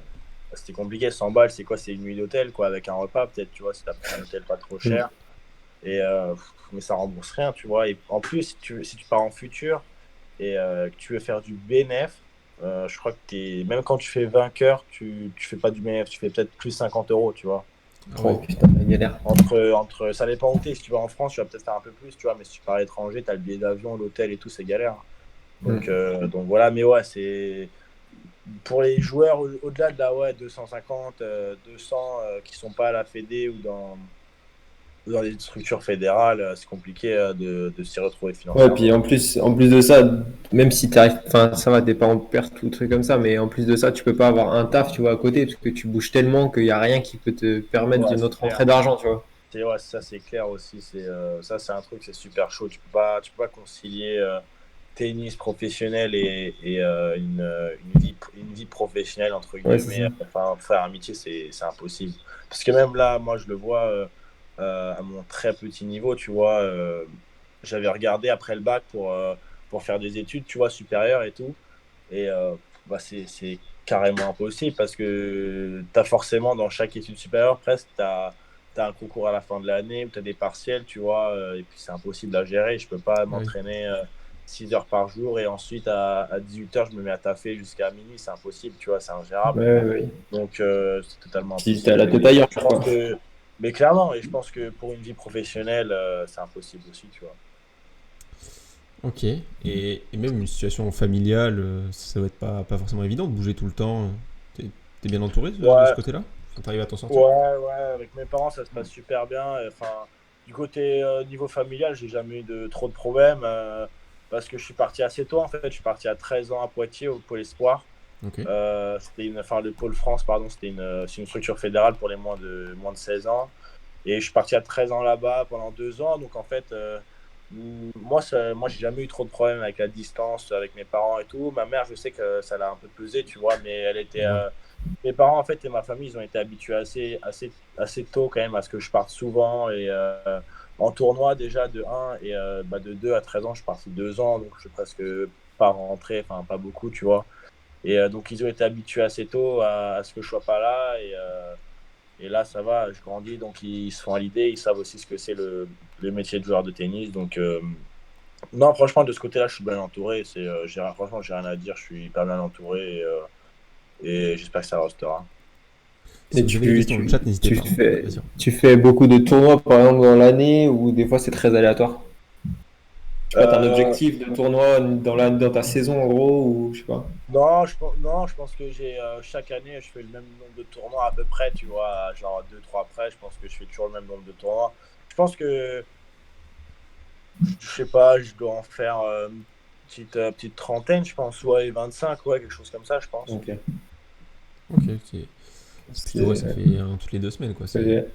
c'était compliqué, 100 balles, c'est quoi? C'est une nuit d'hôtel, quoi, avec un repas, peut-être, tu vois, si t'as pris un hôtel pas trop Mm. cher. Et, mais ça rembourse rien, tu vois. Et en plus, si tu pars en futur et que tu veux faire du bénéf, je crois que même quand tu fais vainqueur, tu fais pas du bénéf, tu fais peut-être plus 50 euros, tu vois. Ah Oh ouais. putain, la galère. Ça dépend où t'es. Si tu vas en France, tu vas peut-être faire un peu plus, tu vois. Mais si tu pars à l'étranger, t'as le billet d'avion, l'hôtel et tout, c'est galère. Mm. Donc voilà, mais ouais, c'est pour les joueurs au-delà de la ouais, 250, 200 qui sont pas à la Fédé ou dans des structures fédérales, c'est compliqué de s'y retrouver Ouais, puis financièrement. en plus de ça, même si t'arrives, enfin, ça va, t'es pas en perte ou truc comme ça, mais en plus de ça, tu peux pas avoir un taf, tu vois, à côté, parce que tu bouges tellement qu'il y a rien qui peut te permettre Ouais, d'une c'est autre clair. rentrée d'argent, tu vois. Ouais, ça c'est clair aussi. Ça c'est un truc, c'est super chaud. Tu peux pas concilier tennis professionnel et une vie professionnelle entre Ouais, c'est ça. guillemets. Enfin, faire un métier, c'est impossible. Parce que même là, moi je le vois à mon très petit niveau, tu vois. J'avais regardé après le bac pour faire des études, tu vois, supérieures et tout. Et bah, c'est carrément impossible parce que tu as forcément dans chaque étude supérieure, presque, tu as un concours à la fin de l'année où tu as des partiels, tu vois, et puis c'est impossible à gérer. Je peux pas Ah oui. m'entraîner 6 heures par jour et ensuite à 18 heures, je me mets à taffer jusqu'à minuit. C'est impossible, tu vois, c'est ingérable. Ouais, ouais. Donc c'est totalement Puis t'as la impossible. tête Et ailleurs, je pense quoi. que, mais clairement, et je pense que pour une vie professionnelle, c'est impossible aussi, tu vois. Ok. Et même une situation familiale, ça doit être pas forcément évident de bouger tout le temps. T'es bien entouré de ce Ouais, côté-là? Enfin, t'arrives à t'en sortir? ouais, avec mes parents, ça se passe super bien. Enfin, du côté niveau familial, j'ai jamais eu trop de problèmes parce que je suis parti assez tôt en fait. Je suis parti à 13 ans à Poitiers au Pôle Espoir. Ok. Enfin, le Pôle France, pardon, c'est une structure fédérale pour les moins de 16 ans. Et je suis parti à 13 ans là-bas pendant 2 ans. Donc en fait, moi, j'ai jamais eu trop de problèmes avec la distance, avec mes parents et tout. Ma mère, je sais que ça l'a un peu pesé, tu vois, mais elle était. Ouais. Mes parents, en fait, et ma famille, ils ont été habitués assez tôt quand même à ce que je parte souvent. Et en tournoi, déjà de 1 et bah, de 2 à 13 ans, je suis parti 2 ans. Donc je suis presque pas rentré, enfin, pas beaucoup, tu vois. Et donc, ils ont été habitués assez tôt à ce que je sois pas là. Et là, ça va, je grandis, donc ils se font à l'idée, ils savent aussi ce que c'est le métier de joueur de tennis. Donc, non, franchement, de ce côté-là, je suis bien entouré. Franchement, j'ai rien à dire, je suis hyper bien entouré et j'espère que ça restera. Si Et vous avez des questions dans le chat, n'hésitez pas. Bien sûr. tu fais beaucoup de tournois, par exemple, dans l'année, ou des fois c'est très aléatoire? Je sais pas, t'as un Euh, objectif de tournoi dans ta saison, en gros, ou je sais pas. non, je pense que chaque année, je fais le même nombre de tournois à peu près, tu vois, genre 2-3 après, je pense que je fais toujours le même nombre de tournois. Je pense que, je sais pas, je dois en faire petite trentaine, je pense, ouais, 25, ouais, quelque chose comme ça, je pense. Ok. Ok, ok. C'est plutôt, ouais, C'est- ça fait un toutes les 2 semaines, quoi. C'est...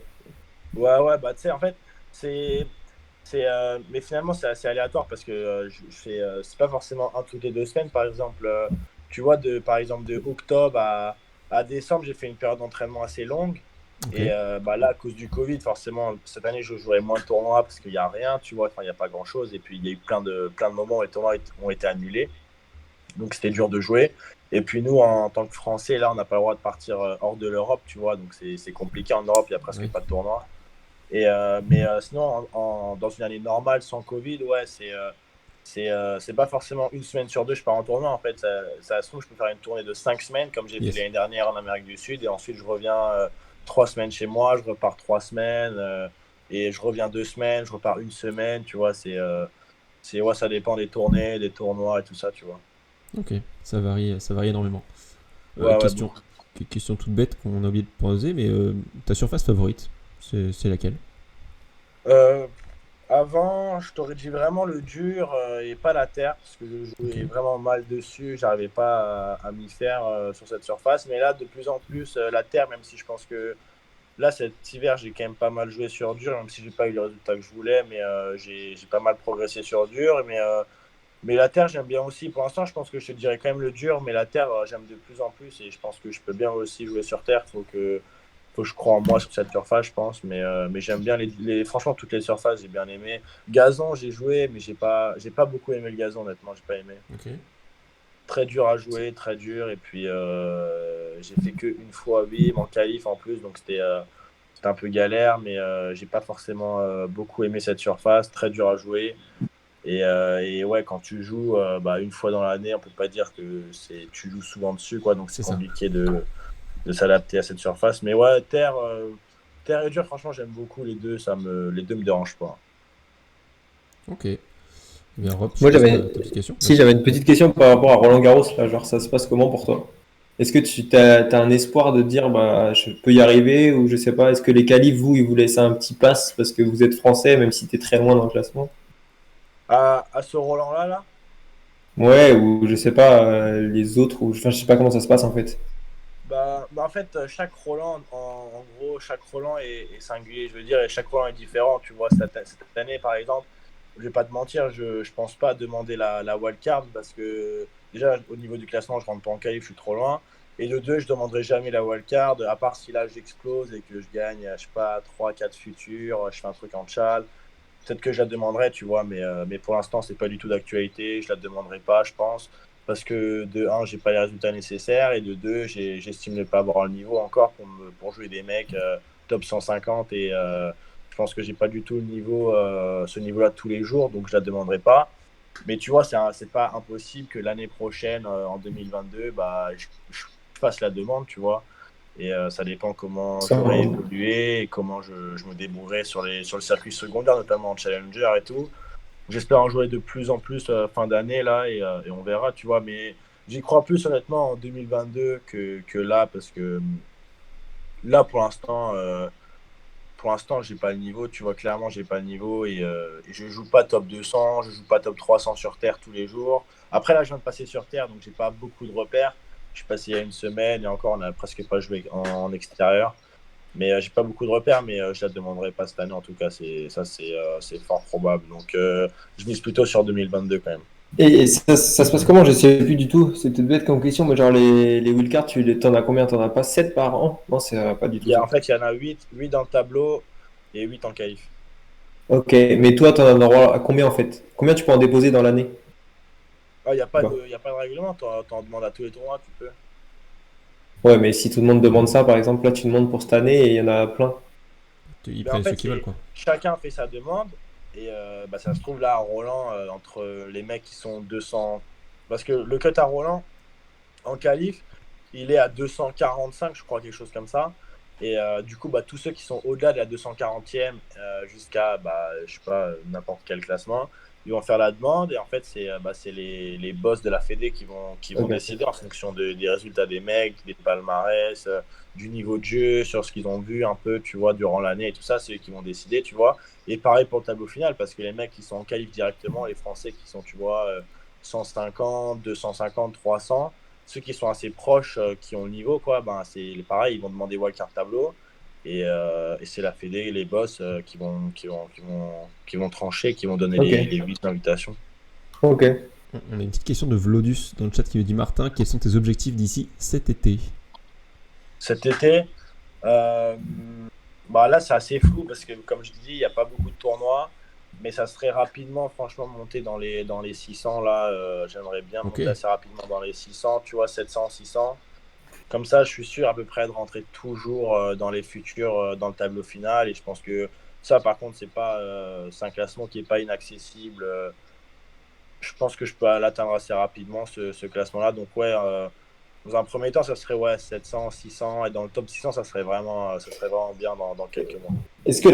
c'est- Ouais, bah tu sais, en fait, c'est. Mais finalement, c'est assez aléatoire parce que je fais, c'est pas forcément un toutes les 2 semaines. Par exemple, tu vois, par exemple, de octobre à décembre, j'ai fait une période d'entraînement assez longue. Ok, Et bah, là, à cause du Covid, forcément, cette année, je jouerai moins de tournois parce qu'il n'y a rien, tu vois, enfin, il n'y a pas grand-chose. Et puis, il y a eu plein de moments où les tournois ont été annulés. Donc, c'était dur de jouer. Et puis, nous, en tant que Français, là, on n'a pas le droit de partir hors de l'Europe, tu vois. Donc, c'est compliqué en Europe, il n'y a presque oui. pas de tournois. Mais sinon, dans une année normale, sans Covid, ouais, c'est pas forcément une semaine sur deux, je pars en tournoi. En fait, ça se trouve, je peux faire une tournée de 5 semaines, comme j'ai fait Yes. l'année dernière en Amérique du Sud, et ensuite je reviens 3 semaines chez moi, je repars 3 semaines, et je reviens 2 semaines, je repars une semaine, tu vois, ouais, ça dépend des tournées, des tournois et tout ça, tu vois. Ok, ça varie énormément. Ouais, ouais, Question, beaucoup. question toute bête qu'on a oublié de poser, mais ta surface favorite, c'est laquelle? Euh, Avant, je t'aurais dit vraiment le dur et pas la terre, parce que je Ok, jouais vraiment mal dessus, j'arrivais pas à m'y faire sur cette surface. Mais là, de plus en plus, la terre, même si je pense que là, cet hiver, j'ai quand même pas mal joué sur dur, même si j'ai pas eu le résultat que je voulais, mais j'ai pas mal progressé sur dur. Mais la terre, j'aime bien aussi. Pour l'instant, je pense que je te dirais quand même le dur, mais la terre, j'aime de plus en plus et je pense que je peux bien aussi jouer sur terre. Faut que je croie en moi sur cette surface, je pense. Mais j'aime bien franchement, toutes les surfaces, j'ai bien aimé. Gazon, j'ai joué, mais j'ai pas beaucoup aimé le gazon, honnêtement, j'ai pas aimé. ok. Très dur à jouer, très dur. Et puis, j'ai fait que une fois WIM en qualif en plus, donc c'était un peu galère, mais j'ai pas forcément beaucoup aimé cette surface. Très dur à jouer. Et ouais, quand tu joues bah, une fois dans l'année, on peut pas dire que tu joues souvent dessus, quoi. Donc c'est C'est ça. compliqué de s'adapter à cette surface. Mais ouais, terre et dur, franchement, j'aime beaucoup les deux. Les deux me dérangent pas. Ok. Eh bien, Rob, je te Moi, laisse ta petite question. si Vas-y. j'avais une petite question par rapport à Roland Garros, là, genre, ça se passe comment pour toi? Est-ce que t'as un espoir de dire, bah, je peux y arriver, ou je sais pas, est-ce que les qualifs, vous, ils vous laissent un petit pass parce que vous êtes français, même si t'es très loin dans le classement? À ce Roland-là, là, Ouais, ou je sais pas, les autres, ou, enfin, je sais pas comment ça se passe en fait. bah, en fait, chaque Roland, en gros, chaque Roland est singulier, je veux dire, et chaque Roland est différent. Tu vois, cette année, par exemple, je vais pas te mentir, je pense pas demander la wildcard parce que déjà, au niveau du classement, je rentre pas en qualif, je suis trop loin. Et de deux, je demanderai jamais la wildcard, à part si là, j'explose et que je gagne, je sais pas, 3 4 futurs, je fais un truc en tchal. Peut-être que je la demanderai, tu vois, mais pour l'instant, c'est pas du tout d'actualité. Je la demanderai pas, je pense, parce que de un, j'ai pas les résultats nécessaires, et de deux, j'estime ne pas avoir le niveau encore pour jouer des mecs top 150, et je pense que j'ai pas du tout ce niveau-là tous les jours, donc je la demanderai pas. Mais tu vois, c'est pas impossible que l'année prochaine, en 2022, bah, je fasse la demande, tu vois. Et ça dépend comment Ça, j'aurai évolué et comment je me débrouillerai sur le circuit secondaire, notamment en challenger et tout. J'espère en jouer de plus en plus fin d'année là et on verra, tu vois. Mais j'y crois plus honnêtement en 2022 que là parce que là pour l'instant j'ai pas le niveau, tu vois clairement j'ai pas le niveau et je joue pas top 200, je joue pas top 300 sur terre tous les jours. Après là je viens de passer sur terre donc j'ai pas beaucoup de repères. Je suis passé il y a une semaine et encore on a presque pas joué en extérieur. Mais j'ai pas beaucoup de repères, mais je la demanderai pas cette année en tout cas. C'est fort probable. Donc je mise plutôt sur 2022 quand même. et ça se passe comment? Je sais plus du tout. C'est peut-être bête comme question, mais genre les wildcards, t'en as combien? T'en as pas 7 par an? Non, c'est pas du tout ça. En fait, il y en a 8 dans le tableau et 8 en qualif. Ok, mais toi, t'en as droit à combien en fait? Combien tu peux en déposer dans l'année? Ah, il n'y a, Je sais pas pas. de, y a pas de règlement, t'en demandes à tous les tournois, tu peux. Ouais, mais si tout le monde demande ça, par exemple, là, tu demandes pour cette année et il y en a plein. Ils Mais en prennent ceux fait, qui veulent, quoi. chacun fait sa demande et bah, ça se trouve là à Roland, entre les mecs qui sont 200. Parce que le cut à Roland, en qualif, il est à 245, je crois, quelque chose comme ça. Et du coup, tous ceux qui sont au-delà de la 240e jusqu'à, je sais pas, n'importe quel classement, ils vont faire la demande. Et en fait, c'est les boss de la Fédé qui vont Ok. décider en fonction des résultats des mecs, des palmarès, du niveau de jeu, sur ce qu'ils ont vu un peu, tu vois, durant l'année et tout ça. C'est eux qui vont décider, tu vois. Et pareil pour le tableau final, parce que les mecs qui sont en qualif directement, les Français qui sont, tu vois, 150, 250, 300, ceux qui sont assez proches, qui ont le niveau, quoi, c'est pareil, ils vont demander wildcard tableau. Et c'est la Fédé, les boss qui vont trancher, qui vont donner Ok. les 8 invitations. Ok. On a une petite question de Vlodus dans le chat qui nous dit Martin, quels sont tes objectifs d'ici cet été? Cet été, euh, là, c'est assez flou parce que, comme je dis, il n'y a pas beaucoup de tournois. Mais ça serait rapidement, franchement, monter dans les 600. Là, j'aimerais bien Ok. monter assez rapidement dans les 600, tu vois, 700, 600. Comme ça, je suis sûr à peu près de rentrer toujours dans les futurs, dans le tableau final. Et je pense que ça, par contre, c'est un classement qui n'est pas inaccessible. Je pense que je peux l'atteindre assez rapidement, ce classement-là. Donc, ouais, dans un premier temps, ça serait 700, 600. Et dans le top 600, ça serait vraiment bien dans quelques mois. Est-ce que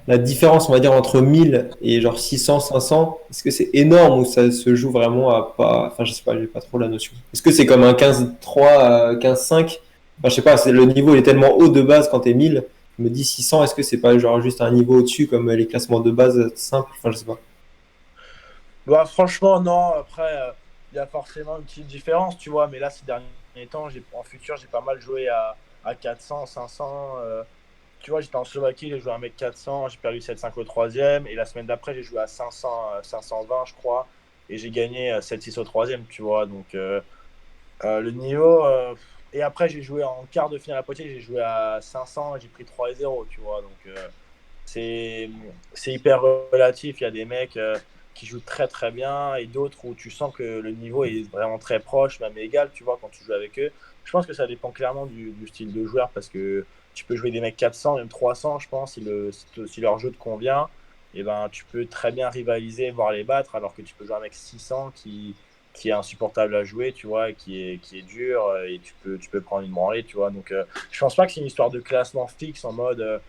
la différence, on va dire, entre 1000 et genre 600, 500, est-ce que c'est énorme ou ça se joue vraiment à pas. Enfin, je sais pas, j'ai pas trop la notion. Est-ce que c'est comme un 15-3, 15-5? Enfin, je sais pas, le niveau il est tellement haut de base quand t'es 1000. Je me dis 600, est-ce que c'est pas genre juste un niveau au-dessus comme les classements de base simples? Enfin, je sais pas. Franchement, non. Après, il y a forcément une petite différence, tu vois. Mais là, ces derniers temps, en futur, j'ai pas mal joué à 400, 500. Tu vois, j'étais en Slovaquie, j'ai joué à un mec 400, j'ai perdu 7-5 au troisième. Et la semaine d'après, j'ai joué à 500, 520, je crois. Et j'ai gagné 7-6 au troisième, tu vois. Donc, le niveau. Et après, j'ai joué en quart de finale à Poitiers, j'ai joué à 500 et j'ai pris 3-0, tu vois. Donc, c'est c'est hyper relatif. Il y a des mecs qui jouent très très bien et d'autres où tu sens que le niveau est vraiment très proche, même égal, tu vois, quand tu joues avec eux. Je pense que ça dépend clairement du style de joueur parce que tu peux jouer des mecs 400, même 300, je pense, si leur jeu te convient. Et ben, tu peux très bien rivaliser, voire les battre, alors que tu peux jouer un mec 600 qui est insupportable à jouer, tu vois, et qui est dur, et tu peux prendre une branlée, tu vois. Donc, je pense pas que c'est une histoire de classement fixe en mode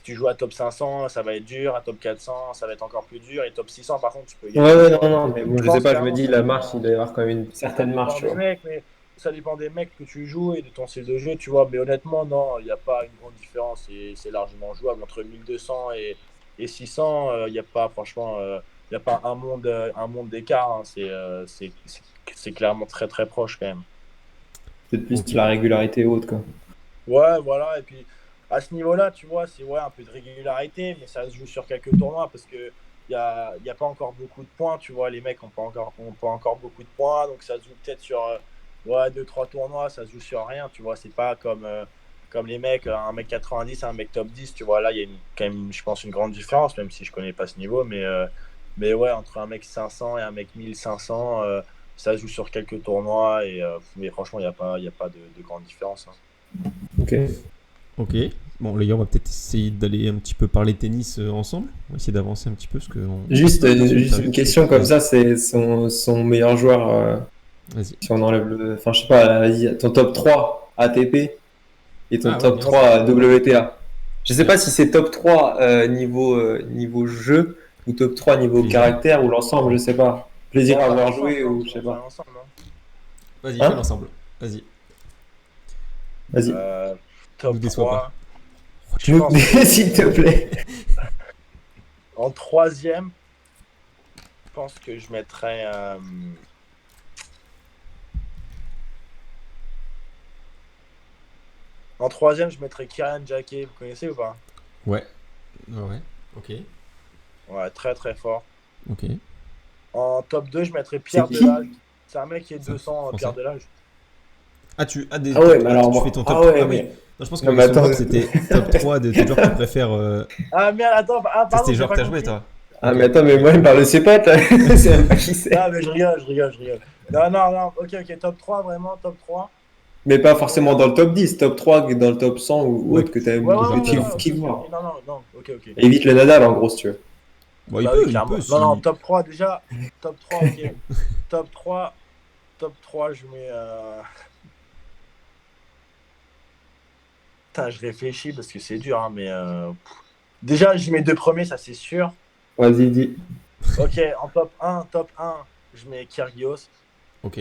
tu joues à top 500, ça va être dur, à top 400, ça va être encore plus dur, et top 600, par contre, tu peux Ouais, gagner, ouais, tu non, vois. non, mais bon, Je je sais pense pas, je me clairement que dis la marche, il doit y avoir quand même une ça certaine dépend marche, tu des vois. mecs, mais ça dépend des mecs que tu joues et de ton style de jeu, tu vois. Mais honnêtement, non, il n'y a pas une grande différence, et c'est largement jouable entre 1200 et 600. Il n'y a pas, franchement, il n'y a pas un monde d'écart, hein. C'est clairement très très proche quand même. Peut-être plus Ok. la régularité haute, quoi. Ouais, voilà. Et puis, à ce niveau-là, tu vois, c'est un peu de régularité, mais ça se joue sur quelques tournois parce que y a pas encore beaucoup de points, tu vois. Les mecs ont pas encore beaucoup de points, donc ça se joue peut-être sur 2-3 tournois, ça se joue sur rien, tu vois. C'est pas comme les mecs, un mec 90, un mec top 10, tu vois. Là, il y a quand même, je pense, une grande différence, même si je connais pas ce niveau, mais ouais, entre un mec 500 et un mec 1500, ça se joue sur quelques tournois, mais franchement, il y a pas de grande différence, hein. Ok. Ok. Bon, les gars, on va peut-être essayer d'aller un petit peu parler tennis ensemble. On va essayer d'avancer un petit peu parce que. Juste une question comme Vas-y. ça, c'est son meilleur joueur, Vas-y. si on enlève le. Enfin, je sais pas, vas-y, ton top 3 ATP et ton Ah ouais, top bien 3 sûr. WTA. Je sais Bien. pas si c'est top 3 niveau jeu ou top 3 niveau Plaisir. caractère ou l'ensemble, je sais pas. Plaisir Bon, on à va avoir l'ensemble, joué non? ou je sais On fait pas. l'ensemble, non? Vas-y, fais Hein? l'ensemble. Vas-y. Vas-y. Euh, Nous top déçois pas. 3. Je pense S'il te que plaît. en troisième, je pense que je mettrais. En troisième, je mettrais Kyrian Jacquet. Vous connaissez ou pas? Ouais. Ouais. Ok. Ouais, très très fort. Ok. En top 2, je mettrais C'est Pierre qui? Delage. C'est un mec qui est C'est un 200, Pierre français. Delage. Ah, tu as des Ah ouais, top. mais Ah, alors tu fais moi. ton Ah top 3. ouais, Ah oui. mais. Non, je pense que Non, ma mais question de attends. base c'était top 3 de tes joueurs que tu préfères. Ah merde, attends, Ça, pardon, c'était j'ai genre que pas t'as joué, compris. toi. Ah, Ok. mais attends, mais moi, il me parle de ses potes, là. C'est même pas qui Non, c'est. mais je rigole, je rigole, je rigole. Non, non, non, ok, top 3, vraiment, top 3. Mais pas Et forcément dans le top 10, top 3, dans le top 100 ou Ouais. autre que ouais, ouais, t'aimes, que Genre que ouais, tu ouais, t'adores, ouais, quoi. ok, kiffes ok, voir. ok. Non, non, non, ok, ok. Évite le Nadal, en gros, si tu veux. Bon, Bah oui, il peut clairement. Non, non, si. top 3 déjà. Top 3, ok. Top 3, top 3, je mets. Putain, je réfléchis parce que c'est dur, hein, mais déjà, je mets 2 premiers, ça c'est sûr. Vas-y, dis. Ok, en top 1, je mets Kyrgios. Ok.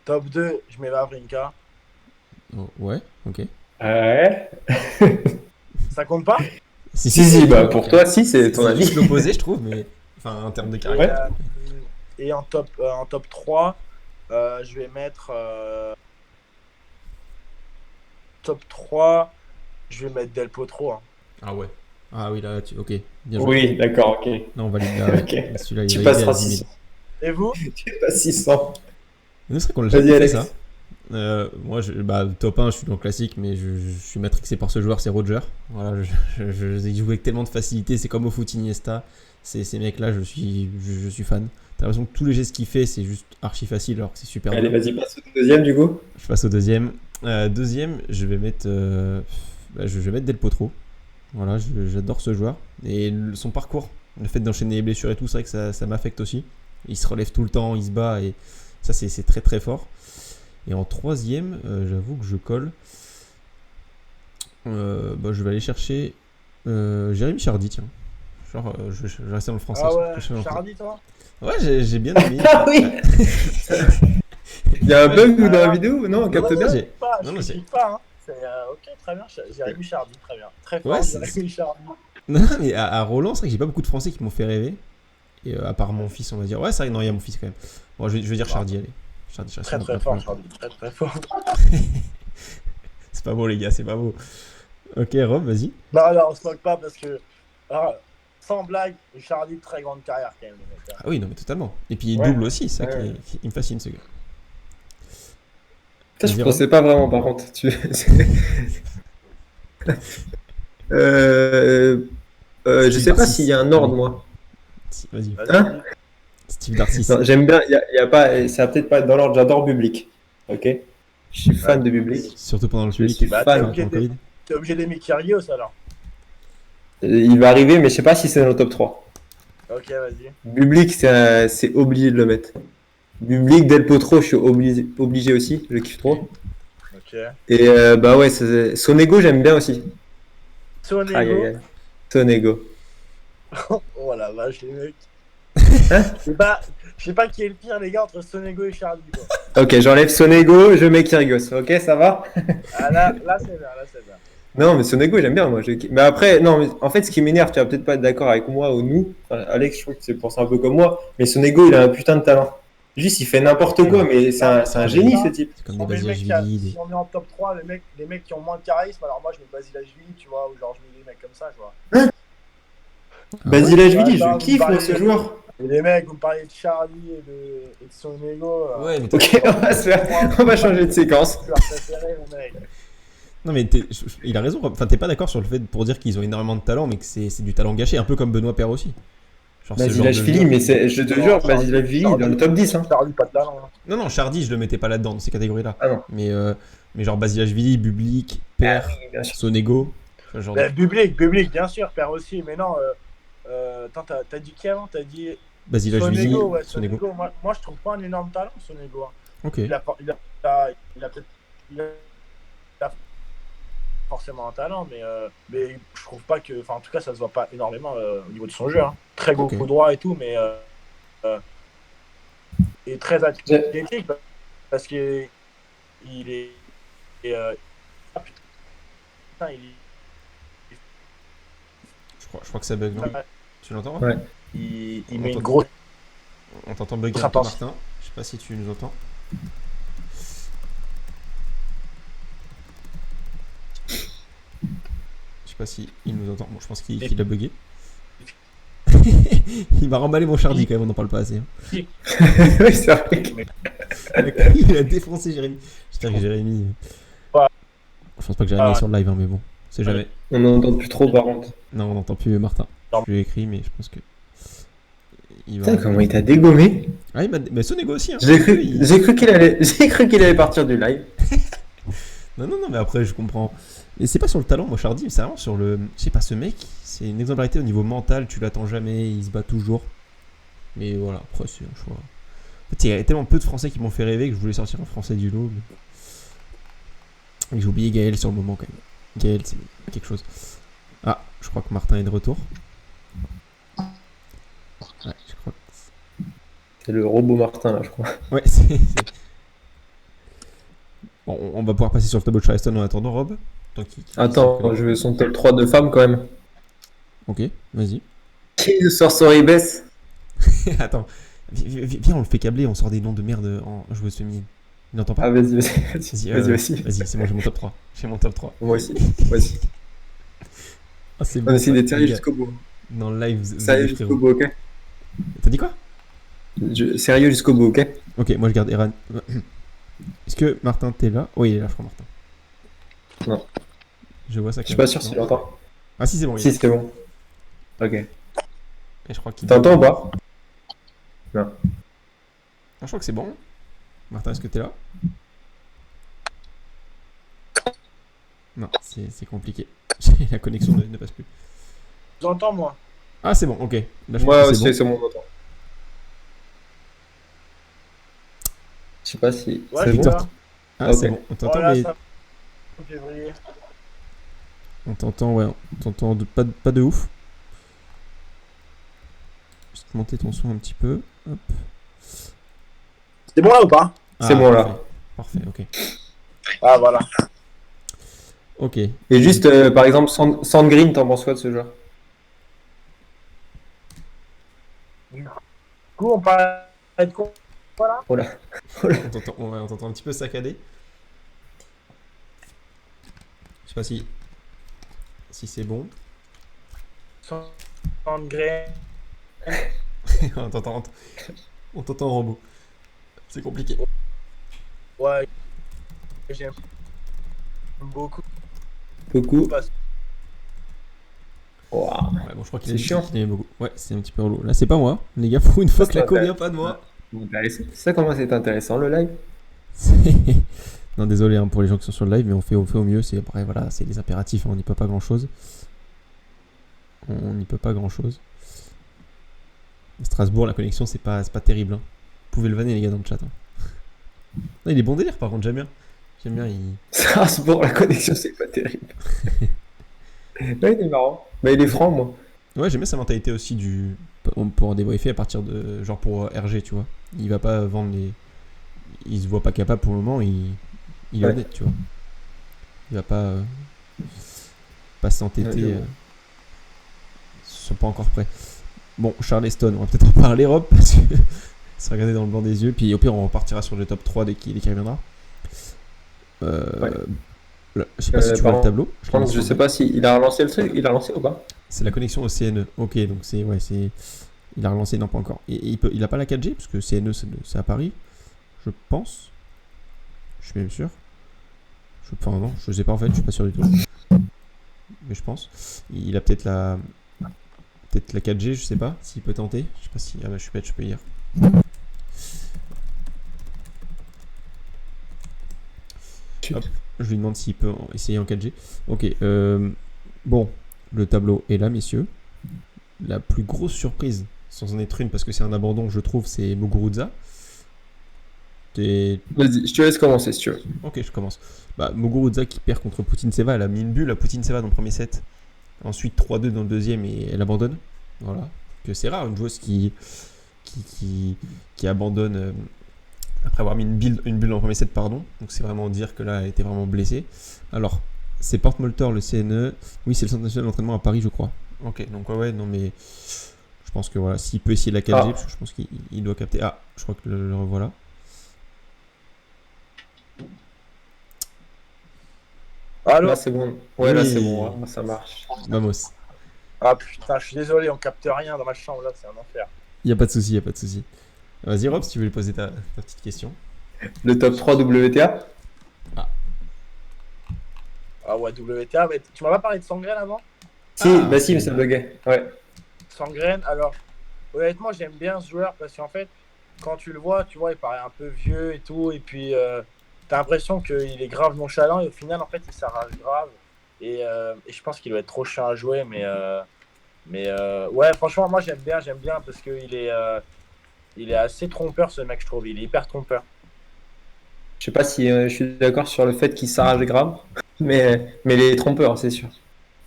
Top 2, je mets Wawrinka. Oh, ouais, ok. Ouais. Ça compte pas? Si, bah pour toi, si, c'est ton avis. juste l'opposé, je trouve, mais enfin, en termes de Et, carrière. et en top 3, je vais mettre. Top 3, je vais mettre Del Potro. Hein. Ah ouais. Ah oui, là, ok. Bien joué. Oui, d'accord, ok. Là, on valide là. Ouais. Ok. Là, celui-là, il Tu est validé passeras à 10 000. 600. Et vous? Tu passes 600. Mais c'est vrai qu'on l'a Vas-y, jamais fait Alex. ça. Moi, top 1, je suis dans le classique, mais je suis matrixé par ce joueur, c'est Roger. Voilà, j'ai joué avec tellement de facilité, c'est comme au foot Iniesta. Ces mecs-là, je suis fan. T'as l'impression que tous les gestes qu'il fait, c'est juste archi facile, alors que c'est super Allez, dur. vas-y, passe au deuxième du coup. Je passe au deuxième. Deuxième, je vais mettre Del Potro. Voilà, j'adore ce joueur. Et son parcours, le fait d'enchaîner les blessures et tout, c'est vrai que ça m'affecte aussi. Il se relève tout le temps, il se bat, et ça, c'est très très fort. Et en troisième, j'avoue que je colle. Je vais aller chercher Jérémy Chardy, tiens. Genre, je vais rester dans le français. Ah ouais, Chardy, toi? Ouais, j'ai bien aimé. Ah oui. Il y a un bug dans la vidéo? Non, on capte Non, bien. j'ai- Je non, critique pas, hein. C'est, ok, très bien. Jérémy Chardy, très bien. Très fort, Ouais, Jérémy Chardy. Non, mais à Roland, c'est vrai que j'ai pas beaucoup de Français qui m'ont fait rêver. Et à part mon fils, on va dire. Ouais, c'est vrai, non, il y a mon fils quand même. Bon, je vais dire Chardy, allez. Chardy, Très bon, très pas fort, mal. Chardy. Très très fort. C'est pas beau, les gars, c'est pas beau. Ok, Rob, vas-y. Non, on se moque pas parce que, sans blague, Chardy, très grande carrière quand même. Le mec, hein. Ah oui, non, mais totalement. Et puis il Ouais. double aussi, ça Ouais. il me fascine, ce gars. Ça, je Vas-y, pensais pas vraiment, par contre. Je sais pas s'il y a un ordre, moi. Vas-y. Vas-y, Hein vas-y. Steve Darcis. Non, j'aime bien, y a pas, ça va peut-être pas être dans l'ordre, j'adore Bublik. Ok? Je suis fan de Bublik. Surtout pendant le Je public. suis Bah, fan. Pendant le Covid. T'es obligé d'aimer Kyrgios alors. Il va arriver, mais je sais pas si c'est dans le top 3. Ok, vas-y. Bublik, c'est obligé de le mettre. Bublik, Del Potro, je suis obligé aussi, je le kiffe trop. Ok. Et bah ouais, Sonego, j'aime bien aussi. Sonego. Aïe, aïe, aïe. Sonego. Oh la vache, les mecs. Hein? Je sais pas qui est le pire, les gars, entre Sonego et Chardy. Quoi. Ok, j'enlève Sonego, je mets Kyrgios. Ok, ça va? Ah, là c'est bien, là c'est bien. Non, mais Sonego, j'aime bien, moi. Mais après, non, mais en fait, ce qui m'énerve, tu vas peut-être pas être d'accord avec moi ou nous. Enfin, Alex, je trouve que c'est pour ça un peu comme moi. Mais Sonego, il a un putain de talent. Juste, il fait n'importe quoi, mais c'est un génie, ce type. C'est comme Si des on met le mec Basilashvili. si on est en top 3, les mecs qui ont moins de charisme, alors moi je mets Basilashvili, tu vois, ou genre je mets des mecs comme ça, tu vois. Basilashvili, Attends, je kiffe, vous moi, parlez ce de- joueur. Et les mecs, vous me parlez de Chardy et de Sonego. Ouais, mais Ok, on va changer de séquence. Tu as préféré, le mec. Non, mais il a raison. Enfin, t'es pas d'accord sur le fait pour dire qu'ils ont énormément de talent, mais que c'est du talent gâché, un peu comme Benoît Paire aussi. Genre ce genre de Basilashvili, joueur. mais je te jure, Basilashvili, il est dans le top 10. Hein. Chardy, pas de talent. Hein. Non, Chardy, je le mettais pas là-dedans, dans ces catégories-là. Ah non. Mais genre Basilashvili, Bublik, Paire, Bien sûr. Sonego. Ce genre de- Ben, Bublik, bien sûr, perd aussi, mais non. Attends, t'as dit qui avant? T'as dit Basilashvili, Sonego, ouais, Sonego. Sonego. Moi, je trouve pas un énorme talent, Sonego. Hein. Ok. Il a peut-être forcément un talent, mais je trouve pas que. Enfin, en tout cas, ça se voit pas énormément au niveau de son jeu. Hein. Très beau Ok. coup droit et tout, mais. Et très athlétique parce qu'il est. Ah, putain, Je crois que ça bug, non? Tu l'entends? Ouais. il On met une entend- grosse. On t'entend bugger Ça un peu, passe. Martin. Je sais pas si tu nous entends. Je sais pas si il nous entend. Bon, je pense qu'il a bugué. Il m'a remballé mon Chardy quand même, on n'en parle pas assez. Oui, c'est vrai. Il a défoncé Jérémy. J'espère que Jérémy. Ouais. Je pense pas que Jérémy est sur le live, hein, mais bon, c'est jamais. On n'entend plus trop, par contre. Non, on n'entend plus Martin. Non. Je lui ai écrit, mais je pense que. Il Putain, comment il t'a dégommé? Ah, mais Sonego aussi. Hein. J'ai cru qu'il allait partir du live. Non, mais après, je comprends. Mais c'est pas sur le talent, moi, Chardy, c'est vraiment sur le. Je sais pas, ce mec, c'est une exemplarité au niveau mental, tu l'attends jamais, il se bat toujours. Mais voilà, après, c'est un choix. En fait, il y a tellement peu de Français qui m'ont fait rêver que je voulais sortir un Français du lot. Et j'ai oublié Gaël sur le moment quand même. Gaël, c'est quelque chose. Ah, je crois que Martin est de retour. Ouais, je crois que... C'est le robot Martin, là, je crois. Ouais, Bon, on va pouvoir passer sur le tableau de Charleston en attendant, Rob. Tant qu'il Attends, s'accorde. je veux son top 3 de femmes quand même. Ok, vas-y. Qui de Sorcery Bess? Attends, viens, on le fait câbler, on sort des noms de merde en joueuse féminine. Il n'entend pas? Ah, vas-y, Vas-y, vas-y. c'est bon, j'ai mon top 3. J'ai mon top 3. Moi aussi, vas-y. Ah, c'est On bon. essaie d'être les sérieux gars, jusqu'au bout. dans le live, vous avez Sérieux jusqu'au frérot. bout, ok? T'as dit quoi? Sérieux jusqu'au bout, ok? Ok, moi je garde Eran. Est-ce que Martin, t'es là? Oui, il est là, je crois, Martin. Non. Je vois ça. Je suis pas sûr si non. tu l'entends. Ah, si, c'est bon. Si, c'est bon. Ok. Et je crois qu'il. T'entends ou pas? Non. Ah, je crois que c'est bon. Martin, est-ce que t'es là? Non, c'est compliqué. La connexion ne passe plus. J'entends, moi. Ah, c'est bon, ok. Là, je Moi pense que aussi, c'est bon. c'est bon, on entend. Je sais pas si. Ouais, c'est je bon? suis là. Ah, Ok. c'est bon. On t'entend, Voilà, mais. ça. Février. On t'entend, ouais. On t'entend pas de ouf. Juste monter ton son un petit peu. Hop. C'est bon là ou pas? C'est bon, là. Parfait, ok. Ah, voilà. Ok. Et juste, par exemple, Sandgreen, t'en penses quoi de ce joueur? Du coup, on parle de quoi? Voilà. Oh là. On t'entend un petit peu saccadé. Je sais pas si c'est bon. Sandgren. on t'entend en robot. C'est compliqué. Ouais. J'aime beaucoup. Beaucoup. Parce... Ouah. Ouais, bon, je crois qu'il C'est chiant. qu'il aimait beaucoup. Ouais, c'est un petit peu relou. Là, c'est pas moi. Les gars, pour une fois que la co vient pas de moi. C'est ça comment c'est intéressant le live? Non, désolé hein, pour les gens qui sont sur le live, mais on fait au mieux. C'est après, voilà, c'est les impératifs. Hein, on n'y peut pas grand chose. Strasbourg, la connexion, c'est pas terrible. Hein. Vous pouvez le vanner, les gars, dans le chat. Hein. Non, il est bon délire, par contre, j'aime bien. Strasbourg, la connexion, c'est pas terrible. Ouais, il est marrant. Bah, il est franc, moi. Ouais, j'aime bien sa mentalité aussi du. Pour débriefer à partir de. Genre pour RG, tu vois. Il va pas vendre les. Il se voit pas capable pour le moment, il est Ouais. honnête, tu vois. Il va pas s'entêter. Ouais, Ils sont pas encore prêts. Bon, Charleston, on va peut-être en parler, Rob, parce que se regarder dans le blanc des yeux. Puis au pire, on repartira sur le top 3 dès qu'il reviendra. Ouais. Là, je sais pas si tu vois le tableau. Je sais pas s'il a relancé le truc. Il a relancé ou pas? C'est la connexion au CNE. Ok, donc c'est. Il a relancé, non, pas encore. Et il a pas la 4G, parce que CNE, c'est à Paris. Je pense. Je suis même sûr. Enfin, non, je sais pas en fait, je suis pas sûr du tout. Mais je pense. Il a peut-être la 4G, je sais pas s'il peut tenter. Je sais pas si. Ah bah je suis bête, je peux y lire. Hop, je lui demande s'il peut essayer en 4G. Ok, bon, le tableau est là, messieurs. La plus grosse surprise, sans en être une, parce que c'est un abandon, je trouve, c'est Muguruza. Vas-y, je te laisse commencer si tu veux. Ok, je commence. Bah, Muguruza qui perd contre Putintseva, elle a mis une bulle à Putintseva dans le premier set. Ensuite 3-2 dans le deuxième et elle abandonne. Voilà. Que c'est rare une joueuse qui abandonne après avoir mis une bulle dans le premier set, pardon. Donc c'est vraiment dire que là elle était vraiment blessée. Alors, c'est Porte-Moltor, le CNE. Oui, c'est le Centre national d'entraînement à Paris, je crois. Ok, donc ouais, non mais je pense que voilà, s'il peut essayer la 4G, parce que je pense qu'il doit capter. Ah, je crois que le revoilà. Allô? Là, c'est bon. Ouais, là, Oui. c'est bon. Hein, ça marche. Vamos. Ah putain, je suis désolé, on capte rien dans ma chambre là, c'est un enfer. Y a pas de souci. Vas-y Rob, si tu veux lui poser ta petite question. Le top 3 WTA? Ah ouais, WTA, mais tu m'as pas parlé de Sandgren avant? Si, Ah, bah si, mais ça buguait. Ouais. Sandgren, alors honnêtement j'aime bien ce joueur parce qu'en fait quand tu le vois, tu vois il paraît un peu vieux et tout et puis t'as l'impression qu'il est grave nonchalant et au final en fait il s'arrache grave et je pense qu'il doit être trop chiant à jouer mais ouais franchement moi j'aime bien parce qu'il est assez trompeur ce mec je trouve, il est hyper trompeur. Je sais pas si je suis d'accord sur le fait qu'il s'arrache grave, mais il est trompeur, c'est sûr.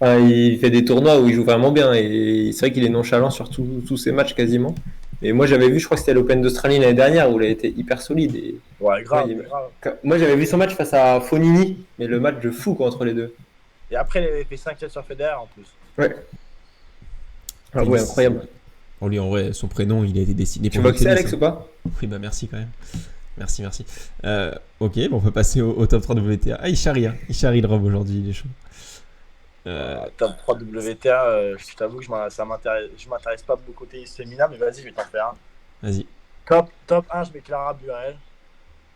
Enfin, il fait des tournois où il joue vraiment bien et c'est vrai qu'il est nonchalant sur tous ses matchs quasiment. Et moi j'avais vu, je crois que c'était l'Open d'Australie l'année dernière où il a été hyper solide. Et Ouais, grave, Ouais, grave. moi j'avais vu son match face à Fonini, mais le match de fou quoi, entre les deux. Et après, il avait fait 5-7 sur Federer en plus. Ouais. Ah ouais, incroyable. Bon, lui, en vrai, son prénom, il a été dessiné Tu pour le boxais tennis, Alex hein. ou pas? Oui, bah merci quand même. Merci. Ok, bon, on peut passer au top 3 WTA. Ah, Ishari, hein. Ishari le robe aujourd'hui, il est chaud. Top 3 WTA, je t'avoue que je m'intéresse pas beaucoup au tennis féminin, mais vas-y, je vais t'en faire un. Vas-y. Top 1, je mets Clara Burel.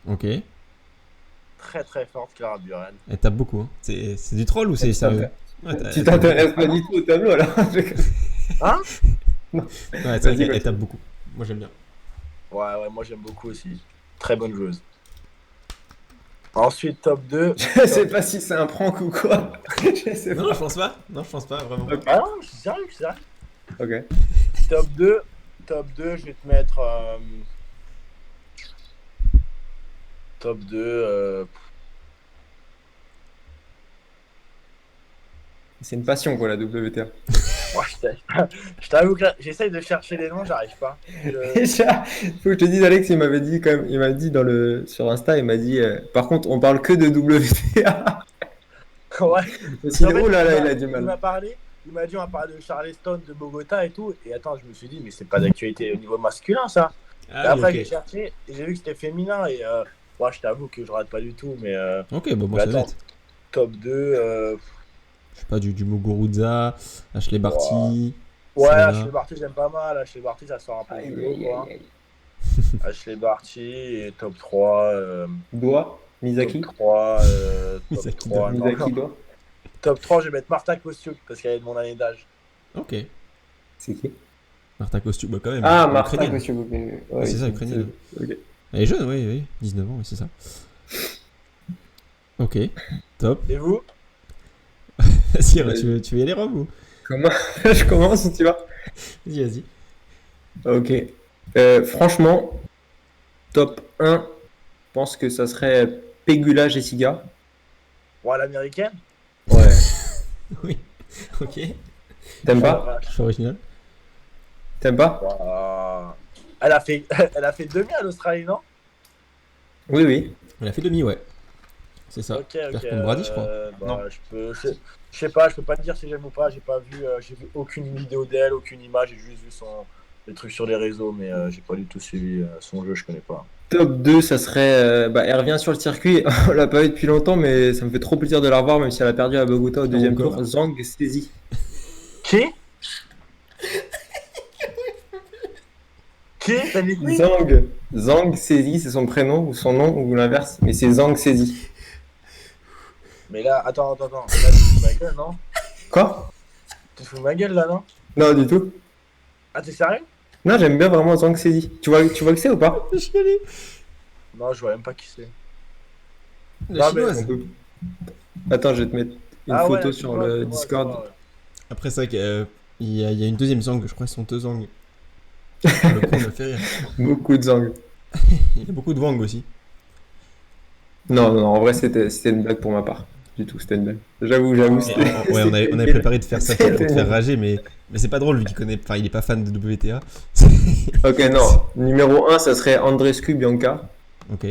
Ok. Très très forte, Clara Burel. Elle tape beaucoup, hein. C'est du troll ou c'est sérieux? Ouais, Tu t'intéresses pas du tout au tableau alors? Hein? Ouais, c'est vrai Vas-y, qu'elle vas-y. tape beaucoup. Moi, j'aime bien. Ouais, moi j'aime beaucoup aussi. Très bonne joueuse. Ensuite, top 2. Je sais pas si c'est un prank ou quoi. Je sais Non, pas. je pense pas. Non, je pense pas, vraiment. Ok. Ah non, je suis sérieux. Ok. Top 2, je vais te mettre. Top 2. C'est une passion quoi la WTA. Ouais, je t'avoue que là, j'essaye de chercher les noms, j'arrive pas. Déjà, faut que je te dise Alex, il m'avait dit quand même, il m'a dit sur Insta, il m'a dit par contre on parle que de WTA. Ouais. Parce qu'il En est fait, oh là là, m'a- il a du il m'a mal. parlé, il m'a dit on va parler de Charleston, de Bogota et tout. Et attends, je me suis dit, mais c'est pas d'actualité au niveau masculin ça. Et Ah après, oui, j'ai cherché et j'ai vu que c'était féminin. Et moi, je t'avoue que je rate pas du tout. Mais ok. Ok, bah, bon, mais c'est attends, net. top 2. Je sais pas, du Muguruza, Ashley Barty. Ouais, Serena. Ashley Barty, j'aime pas mal. Ashley Barty, ça sort un peu du lot, quoi. Ashley Barty et top 3. Doigt, Misaki. Top 3. Misaki Top 3. non, Misaki non. doigt. Top 3, je vais mettre Marta Kostiuk parce qu'elle est de mon année d'âge. Ok. C'est qui? Marta Kostiuk, bah quand même. Ah, elle est Marta ukrainienne. Kostiuk. Ouais, Ouais, c'est ça, ukrainienne. Ok. Elle est jeune, oui. 19 ans, oui, c'est ça. Ok, top. Et vous? Vas-y, Vas-y. tu veux y aller, Rob ou? Comment je commence, tu vois? Vas-y. Ok. Franchement, top 1, je pense que ça serait Pegula Jessica. Ouais, l'américaine? Ouais. Oui. Ok. T'aimes Oh la pas? vache. Choix original. T'aimes pas? Ouah. Elle a fait demi à l'Australie, non? Oui, oui. Elle a fait demi, ouais. C'est ça. Ok. Perd contre Brady, je crois. Bah, je sais pas, je peux pas te dire si j'aime ou pas. J'ai vu aucune vidéo d'elle, aucune image. J'ai juste vu les trucs sur les réseaux, mais j'ai pas du tout suivi son jeu, je connais pas. Top 2, ça serait. Elle revient sur le circuit. On l'a pas vu depuis longtemps, mais ça me fait trop plaisir de la revoir, même si elle a perdu à Bogota au deuxième encore. tour. Zhang Sezi. Qui? Qui? T'as dit qui? Zhang Sezi, c'est son prénom, ou son nom, ou l'inverse, mais c'est Zhang Sezi. Mais là, attends. Là, tu te fous de ma gueule, non? Quoi? Tu te fous de ma gueule, là, non? Non, du tout. Ah, t'es sérieux? Non, j'aime bien vraiment Zhang Sezi. Tu vois que c'est ou pas? Non, je vois même pas qui c'est. La Non, mais- chinoise. On peut- Attends, je vais te mettre une Ah ouais, photo là, sur je vois, le je vois, Discord. je vois, ouais. Après, c'est vrai qu'il y a une deuxième Zhang, je crois qu'ils sont deux Zhang. Le coup, on me fait rire. Beaucoup de Zhang. Il y a beaucoup de Wang aussi. Non, en vrai, c'était une blague pour ma part. Du tout, c'était une blague. J'avoue, Ouais, c'était. on avait préparé de faire ça pour te c'était- faire rager, mais c'est pas drôle vu qu'il connaît. Enfin, il est pas fan de WTA. Ok, non. Numéro 1, ça serait Andreescu Bianca. Ok.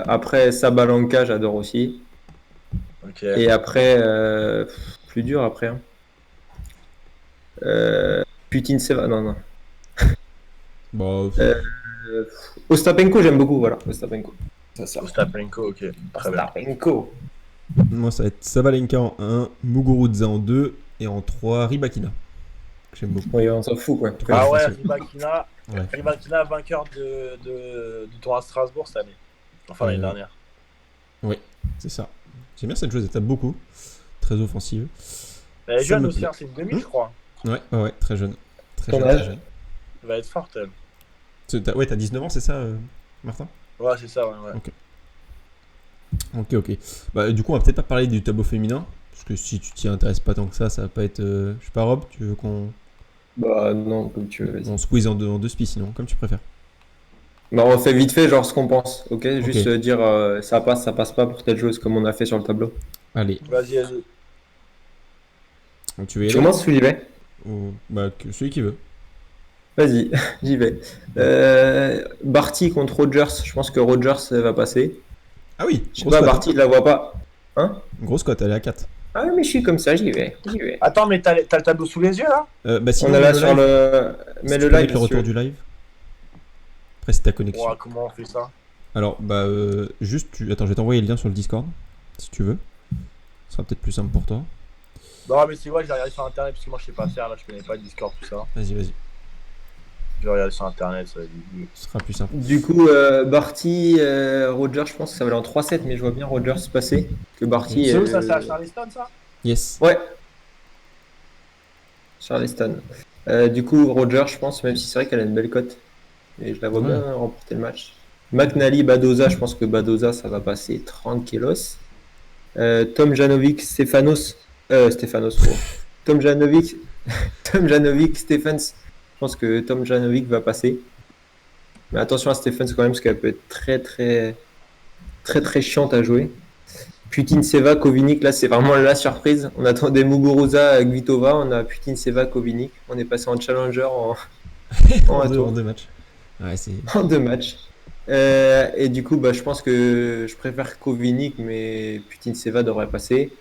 Après, Sabalenka, j'adore aussi. Ok. Et après, plus dur après. Hein. Putintseva, non. Bon, Ostapenko, j'aime beaucoup, voilà. Ostapenko. Ça. Ostapenko, ok. Très bien. Ostapenko. moi, ça va être Sabalenka en 1, Muguruza en 2 et en 3, Rybakina. J'aime beaucoup. Oui, on s'en fout, quoi. Très Ah ouais, facile. Ouais. Rybakina, vainqueur du tour à Strasbourg cette année. Enfin, l'année dernière. C'est ça. J'aime bien cette joueuse, elle tape beaucoup. Très offensive. Elle est Ça jeune me aussi, plaît. hein, c'est une demi, je crois. Ouais, très jeune. Très Ton jeune, âge très jeune. Elle va être forte, elle. Ouais, t'as 19 ans, c'est ça, Martin? Ouais, c'est ça, ouais. Ok. Bah, du coup, on va peut-être pas parler du tableau féminin. Parce que si tu t'y intéresses pas tant que ça va pas être. Je sais pas, Rob, tu veux qu'on Bah, non, comme tu veux, vas-y. squeeze en deux spies sinon, comme tu préfères. Bah, on fait vite fait, genre ce qu'on pense, ok? Juste Ok. dire ça passe pas pour telle chose, comme on a fait sur le tableau. Allez, Vas-y. donc tu veux y Tu aller? commences ou j'y vais? Ou... Bah, celui qui veut. Vas-y, j'y vais. Barty contre Rogers, je pense que Rogers va passer. Ah oui, Je sais grosse pas, cote, hein. Barty, je la vois pas. Hein? Grosse cote, elle est à 4. Ah oui, mais je suis comme ça, j'y vais, j'y vais. Attends, mais t'as le tableau sous les yeux là? Bah On sinon, est mets là le sur live. le. Si Mets tu le peux live mettre le si tu retour veux. du live. Après, c'est ta connexion. Ouais, comment on fait ça? Alors, bah, juste, attends, je vais t'envoyer le lien sur le Discord, si tu veux. Ce sera peut-être plus simple pour toi. Non, mais c'est vrai, je vais regarder sur internet parce que moi je sais pas faire là, je connais pas le Discord, tout ça. Vas-y, vas-y. Je vais regarder sur internet, ça va être mieux. Ce sera plus simple. Du coup, Barty, Rogers, je pense que ça va aller en 3-7, mais je vois bien Rogers passer. Que Barty. C'est où ça? C'est à Charleston ça? Yes. Ouais, Charleston. Du coup, Rogers, je pense, même si c'est vrai qu'elle a une belle cote. Et je la vois Ouais. bien remporter le match. McNally, Badoza, je pense que Badoza, ça va passer tranquillos. Tom Janovic, Stéphanos, oh. Tom Janovic, Tom Janovic, Stephens. Je pense que Tom Janovic va passer. Mais attention à Stephens quand même, parce qu'elle peut être très chiante à jouer. Putin Seva, Kovinic, là c'est vraiment la surprise. On attendait Muguruza, Gvitova, on a Putin Seva, Kovinic. On est passé en challenger en un En tour, deux matchs. Ouais, c'est. en 2 matchs. Et du coup, bah, je pense que je préfère Kovinic, mais Putin Seva devrait passer.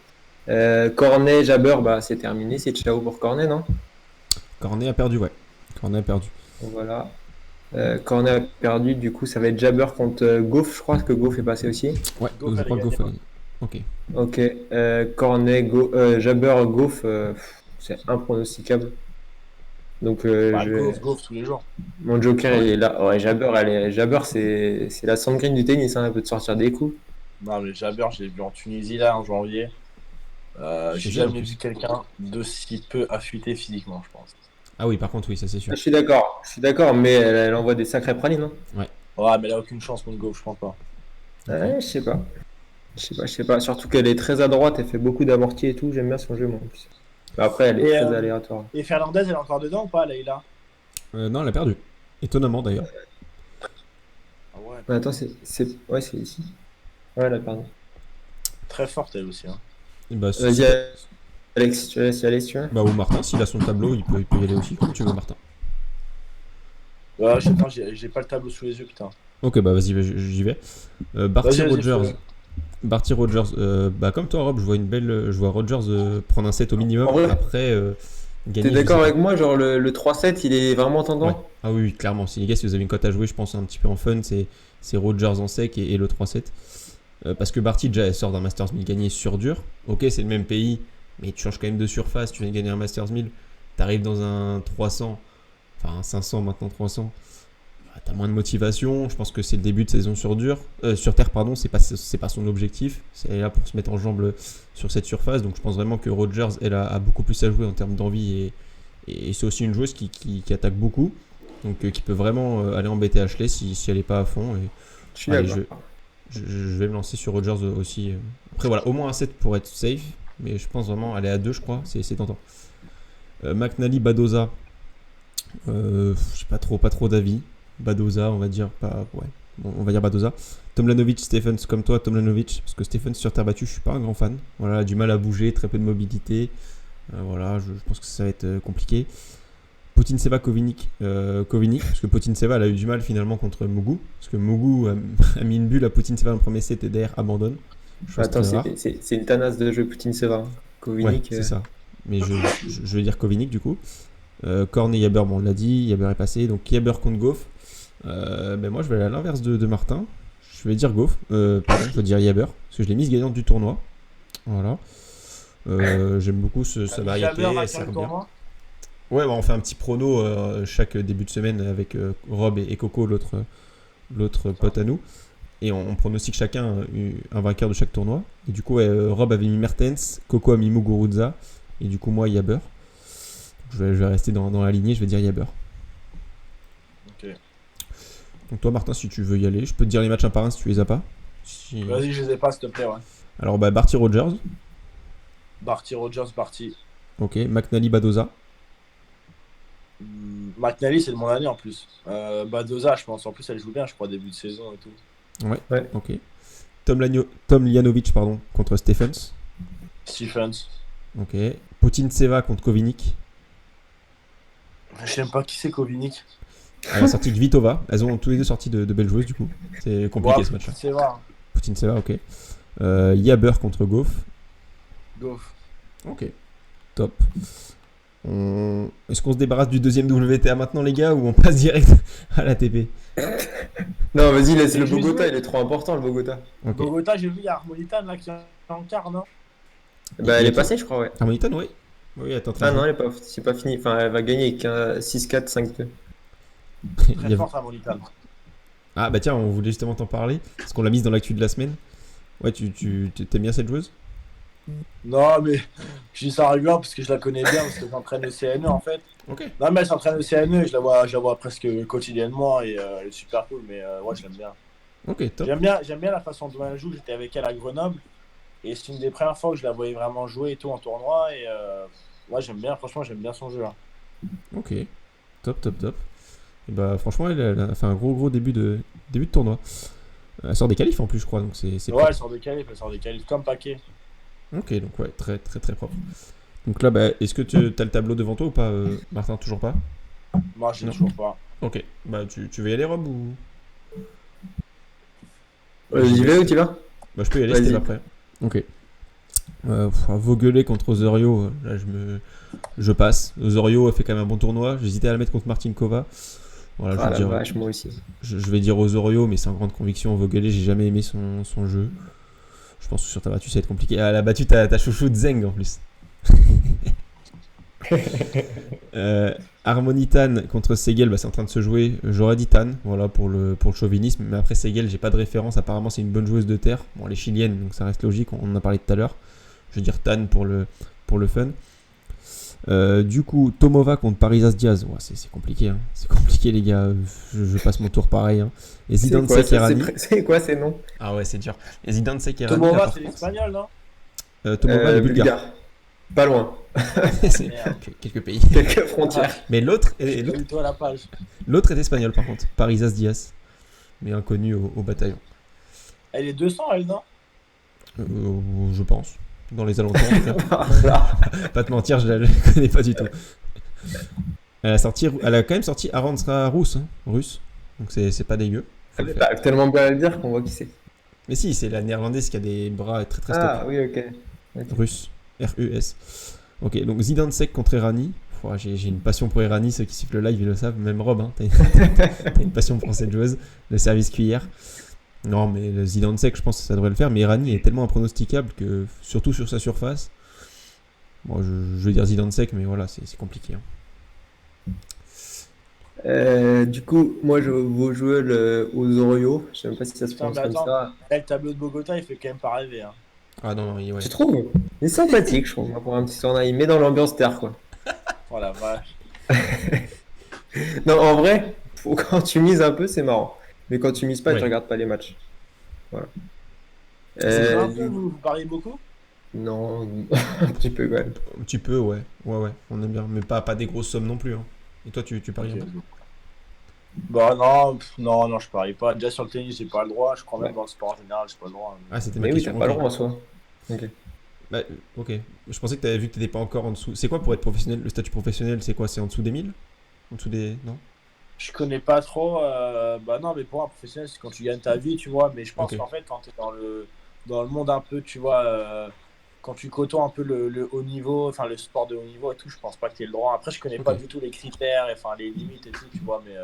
Cornet, Jabber, bah, c'est terminé. C'est ciao pour Cornet, non? Cornet a perdu, ouais. Cornet a perdu. Donc, voilà. Cornet a perdu, du coup, ça va être Jabber contre Goff. Je crois que Goff est passé aussi. Ouais, Goff, je elle crois est que Goff a gagnée, gagné. Ok. Ok. Cornet, Jabber, Goff, c'est impronosticable. Donc, Bah, Goff tous les jours. mon joker il est là. Ouais, Jabber, c'est la Sandrine du tennis, hein. Elle peut te sortir des coups. Non, mais Jabber, je l'ai vu en Tunisie là en janvier. C'est J'ai ça, en jamais plus. vu quelqu'un de si peu affûté physiquement, je pense. Ah oui, par contre, oui, ça c'est sûr. Je suis d'accord, mais elle envoie des sacrées pralines, hein. Ouais, mais elle a aucune chance contre Goff, je pense pas. Ouais, je sais pas. Je sais pas. Surtout qu'elle est très à droite, elle fait beaucoup d'amortis et tout. J'aime bien son jeu, moi, en plus. Mais après, elle est Et, très aléatoire. Et Fernandez, elle est encore dedans ou pas, Leïla? Non, elle a perdu. Étonnamment d'ailleurs. Ah ouais, Mais attends, ouais, c'est ici. Ouais, là, pardon. très forte elle aussi. Hein. Et bah, Vas-y, Alex, tu laisses y aller si tu veux. bah, ou Martin, s'il a son tableau, il peut y aller aussi, comme tu veux, Martin. Attends, j'ai pas le tableau sous les yeux, putain. Ok, bah vas-y, j'y vais. Barty Vas-y, Rogers. fais-le. Barty Rogers, bah comme toi, Rob, je vois Rogers prendre un set au minimum. En vrai, Après, T'es gagner. Je d'accord sais avec pas. moi? Genre, le 3-7, il est vraiment Ouais. tendant? Ah oui, clairement. Si les gars, si vous avez une cote à jouer, je pense un petit peu en fun, c'est Rogers en sec et le 3-7. Parce que Barty, déjà, elle sort d'un Masters 1000 gagné sur dur. Ok, c'est le même pays, mais tu changes quand même de surface. Tu viens de gagner un Masters 1000. T'arrives dans un 300, enfin un 500 maintenant 300. Bah, t'as moins de motivation. Je pense que c'est le début de saison sur dur, sur terre, pardon. C'est pas son objectif. C'est là pour se mettre en jambe sur cette surface. Donc je pense vraiment que Rogers, elle a beaucoup plus à jouer en termes d'envie et c'est aussi une joueuse qui attaque beaucoup. Donc qui peut vraiment aller embêter Ashley si elle est pas à fond. Et Je suis allez, d'accord. je vais me lancer sur Rogers aussi. Après voilà, au moins un 7 pour être safe. Mais je pense vraiment aller à 2, je crois. C'est tentant. McNally, Badoza. Je sais pas trop d'avis. Badoza, on va dire. Ouais. Bon, on va dire Badoza. Tomljanovic, Stephens, comme toi, Tomljanovic. Parce que Stephens sur terre battue, je suis pas un grand fan. Voilà, du mal à bouger, très peu de mobilité. Voilà, je pense que ça va être compliqué. Putin Seva, Kovinic, parce que Putin Seva elle a eu du mal finalement contre Mugu, parce que Mugu a mis une bulle à Putin Seva dans le premier set et derrière abandonne. Chose Attends, très rare. c'est une tanasse de jeu Poutine Seva. Ouais, Kovinic. c'est ça. Mais je vais dire Kovinic du coup. Korn et Jaber, bon on l'a dit, Jaber est passé, donc Jaber contre Goff. Ben moi je vais aller à l'inverse de Martin. Je vais dire Goff, pardon, je vais dire Jaber, parce que je l'ai mise gagnante du tournoi. Voilà. J'aime beaucoup sa variété, elle sert bien. Ouais, bah, on fait un petit prono chaque début de semaine avec Rob et Coco, l'autre pote à nous. Et on pronostique chacun un vainqueur de chaque tournoi. Et du coup, ouais, Rob avait mis Mertens, Coco a mis Muguruza. Et du coup, moi, Jaber. Je vais rester dans la lignée, je vais dire Jaber. Ok. Donc toi, Martin, si tu veux y aller, je peux te dire les matchs un par un si tu les as pas. Vas-y, je les ai pas, s'il te plaît, ouais. Alors, bah, Barty Rogers. Barty, Rogers, Barty. Ok. McNally, Badoza. McNally, c'est de mon année en plus. Badoza, je pense. En plus, elle joue bien, je crois, début de saison et tout. Ouais, Ouais. ok. Tom Ljanovic, pardon, contre Stephens. Stephens. Ok. Putintseva contre Kovinic. Je sais même pas qui c'est Kovinic. À la sortie de Kvitova. Elles ont tous les deux sorti de belles joueuses, du coup. C'est compliqué ce match-là. C'est vrai. Putintseva, ok. Jaber contre Goff. Goff. Ok. Top. Est-ce qu'on se débarrasse du deuxième WTA maintenant, les gars, ou on passe direct à l'ATP? Non, vas-y, laisse Et le juste- Bogota, il est trop important le Bogota. Ok. Bogota, j'ai vu, il y a Harmonitan là qui est en quart, non? Bah, elle est passée, je crois, ouais. Harmonitan, oui. Oui, attends, Ah non, c'est pas fini. Enfin, elle va gagner avec un 6-4, 5-2. Il y Très avait- forte Harmonitan. Ah bah tiens, on voulait justement t'en parler, parce qu'on l'a mise dans l'actu de la semaine. Ouais, tu t'aimes bien cette joueuse? Non, mais je dis ça régulièrement parce que je la connais bien, parce qu'elle s'entraîne au CNE en fait. Ok. Non, mais elle s'entraîne au CNE, je la vois presque quotidiennement et elle est super cool, mais ouais, je l'aime bien. Ok, top. J'aime bien la façon dont elle joue. J'étais avec elle à Grenoble et c'est une des premières fois que je la voyais vraiment jouer et tout en tournoi. Et ouais, j'aime bien, franchement, j'aime bien son jeu. Hein. Ok. Top, top, top. Et bah franchement, elle a fait un gros début de tournoi. Elle sort des qualifs en plus, je crois, donc c'est Ouais, elle sort des qualifs comme paquet. Ok, donc ouais, très propre. Donc là, bah, est-ce que tu as le tableau devant toi ou pas, Martin? Toujours pas? Moi, je sais Non. toujours pas. Ok, bah tu veux y aller, Rob, ou... J'y vais ou tu vas? Bah je peux y aller, Vas-y. c'était après. Ok. Vogueler contre Osorio, là je passe. Osorio a fait quand même un bon tournoi. J'hésitais à la mettre contre Martinkova. Voilà, Ah la vache, moi aussi. je vais dire Osorio, mais c'est en grande conviction. Vogueler, j'ai jamais aimé son jeu. Je pense que sur ta battue, ça va être compliqué. Ah, elle a battu ta chouchou de Zeng en plus. Harmonitan contre Seguel, bah, c'est en train de se jouer. J'aurais dit Tan, voilà, pour le chauvinisme. Mais après Seguel, j'ai pas de référence. Apparemment, c'est une bonne joueuse de terre. Bon, elle est chilienne, donc ça reste logique. On en a parlé tout à l'heure. Je vais dire Tan pour le fun. Du coup, Tomova contre Parisas Diaz. Ouais, c'est compliqué. Hein. C'est compliqué, les gars. Je passe mon tour pareil. Hein. Et Zidane Sekerani. C'est quoi ces noms? Ah ouais, c'est dur. Et Zidane Sekerani. Tomova, c'est l'espagnol, non? Tomova, le bulgare. Pas loin. C'est Merde. quelques pays. Quelques frontières. Mais l'autre Toi la page. est espagnol par contre, Parisas Diaz, mais inconnu au bataillon. Elle est 200, elle, non? Je pense, dans les alentours. En tout cas. Voilà. Pas te mentir, je la connais pas du tout. Elle a quand même sorti Aranska russe, donc c'est pas dégueu. Faut le faire. T'as tellement bien à le dire qu'on voit qui c'est. Mais si, c'est la néerlandaise qui a des bras très Ah stoppés. oui, ok. Russe, RUS. Ok, donc Zidane Sek contre Errani. J'ai une passion pour Errani, ceux qui suivent le live ils le savent, même Rob, hein, t'as une passion pour cette joueuse, le service cuillère. Non, mais le Zidane Sek, je pense que ça devrait le faire, mais Errani est tellement impronosticable que, surtout sur sa surface, bon, je veux dire Zidane Sek, mais voilà, c'est compliqué. Hein. Du coup, moi je vous jouer aux Oreos. Je sais même pas si ça se Putain, prononce mais comme attends. ça. Le tableau de Bogota, il fait quand même pas rêver. Hein. Ah non, ouais. Tu trouves? Il est sympathique, je trouve, pour un petit tournoi. Il met dans l'ambiance terre, quoi. Oh la vache. Non, en vrai, quand tu mises un peu, c'est marrant. Mais quand tu mises pas, Ouais. tu regardes pas les matchs. Voilà. C'est un peu, Du- vous pariez beaucoup? Non, un petit peu quand même. Un petit peu, ouais, on aime bien, mais pas des grosses sommes non plus. Hein. Et toi, tu paries un Ok. peu? Bah non, je parie pas. Déjà sur le tennis, j'ai pas le droit. Je crois même Ouais. dans le sport en général, j'ai pas le droit. Ah, c'était ma Mais oui, question. t'as pas le ok. droit en soi. Ok. Bah, ok. Je pensais que t'avais vu que t'étais pas encore en dessous. C'est quoi pour être professionnel? Le statut professionnel, c'est quoi? C'est en dessous des 1000? En dessous des. Non? Je connais pas trop. Bah non, mais pour un professionnel, c'est quand tu gagnes ta vie, tu vois. Mais je pense Ok. qu'en fait, quand t'es dans le monde un peu, tu vois, quand tu côtoies un peu le haut niveau, enfin le sport de haut niveau et tout, je pense pas que t'aies le droit. Après, je connais pas Ok. du tout les critères, et, enfin les limites et tout, tu vois. Mais de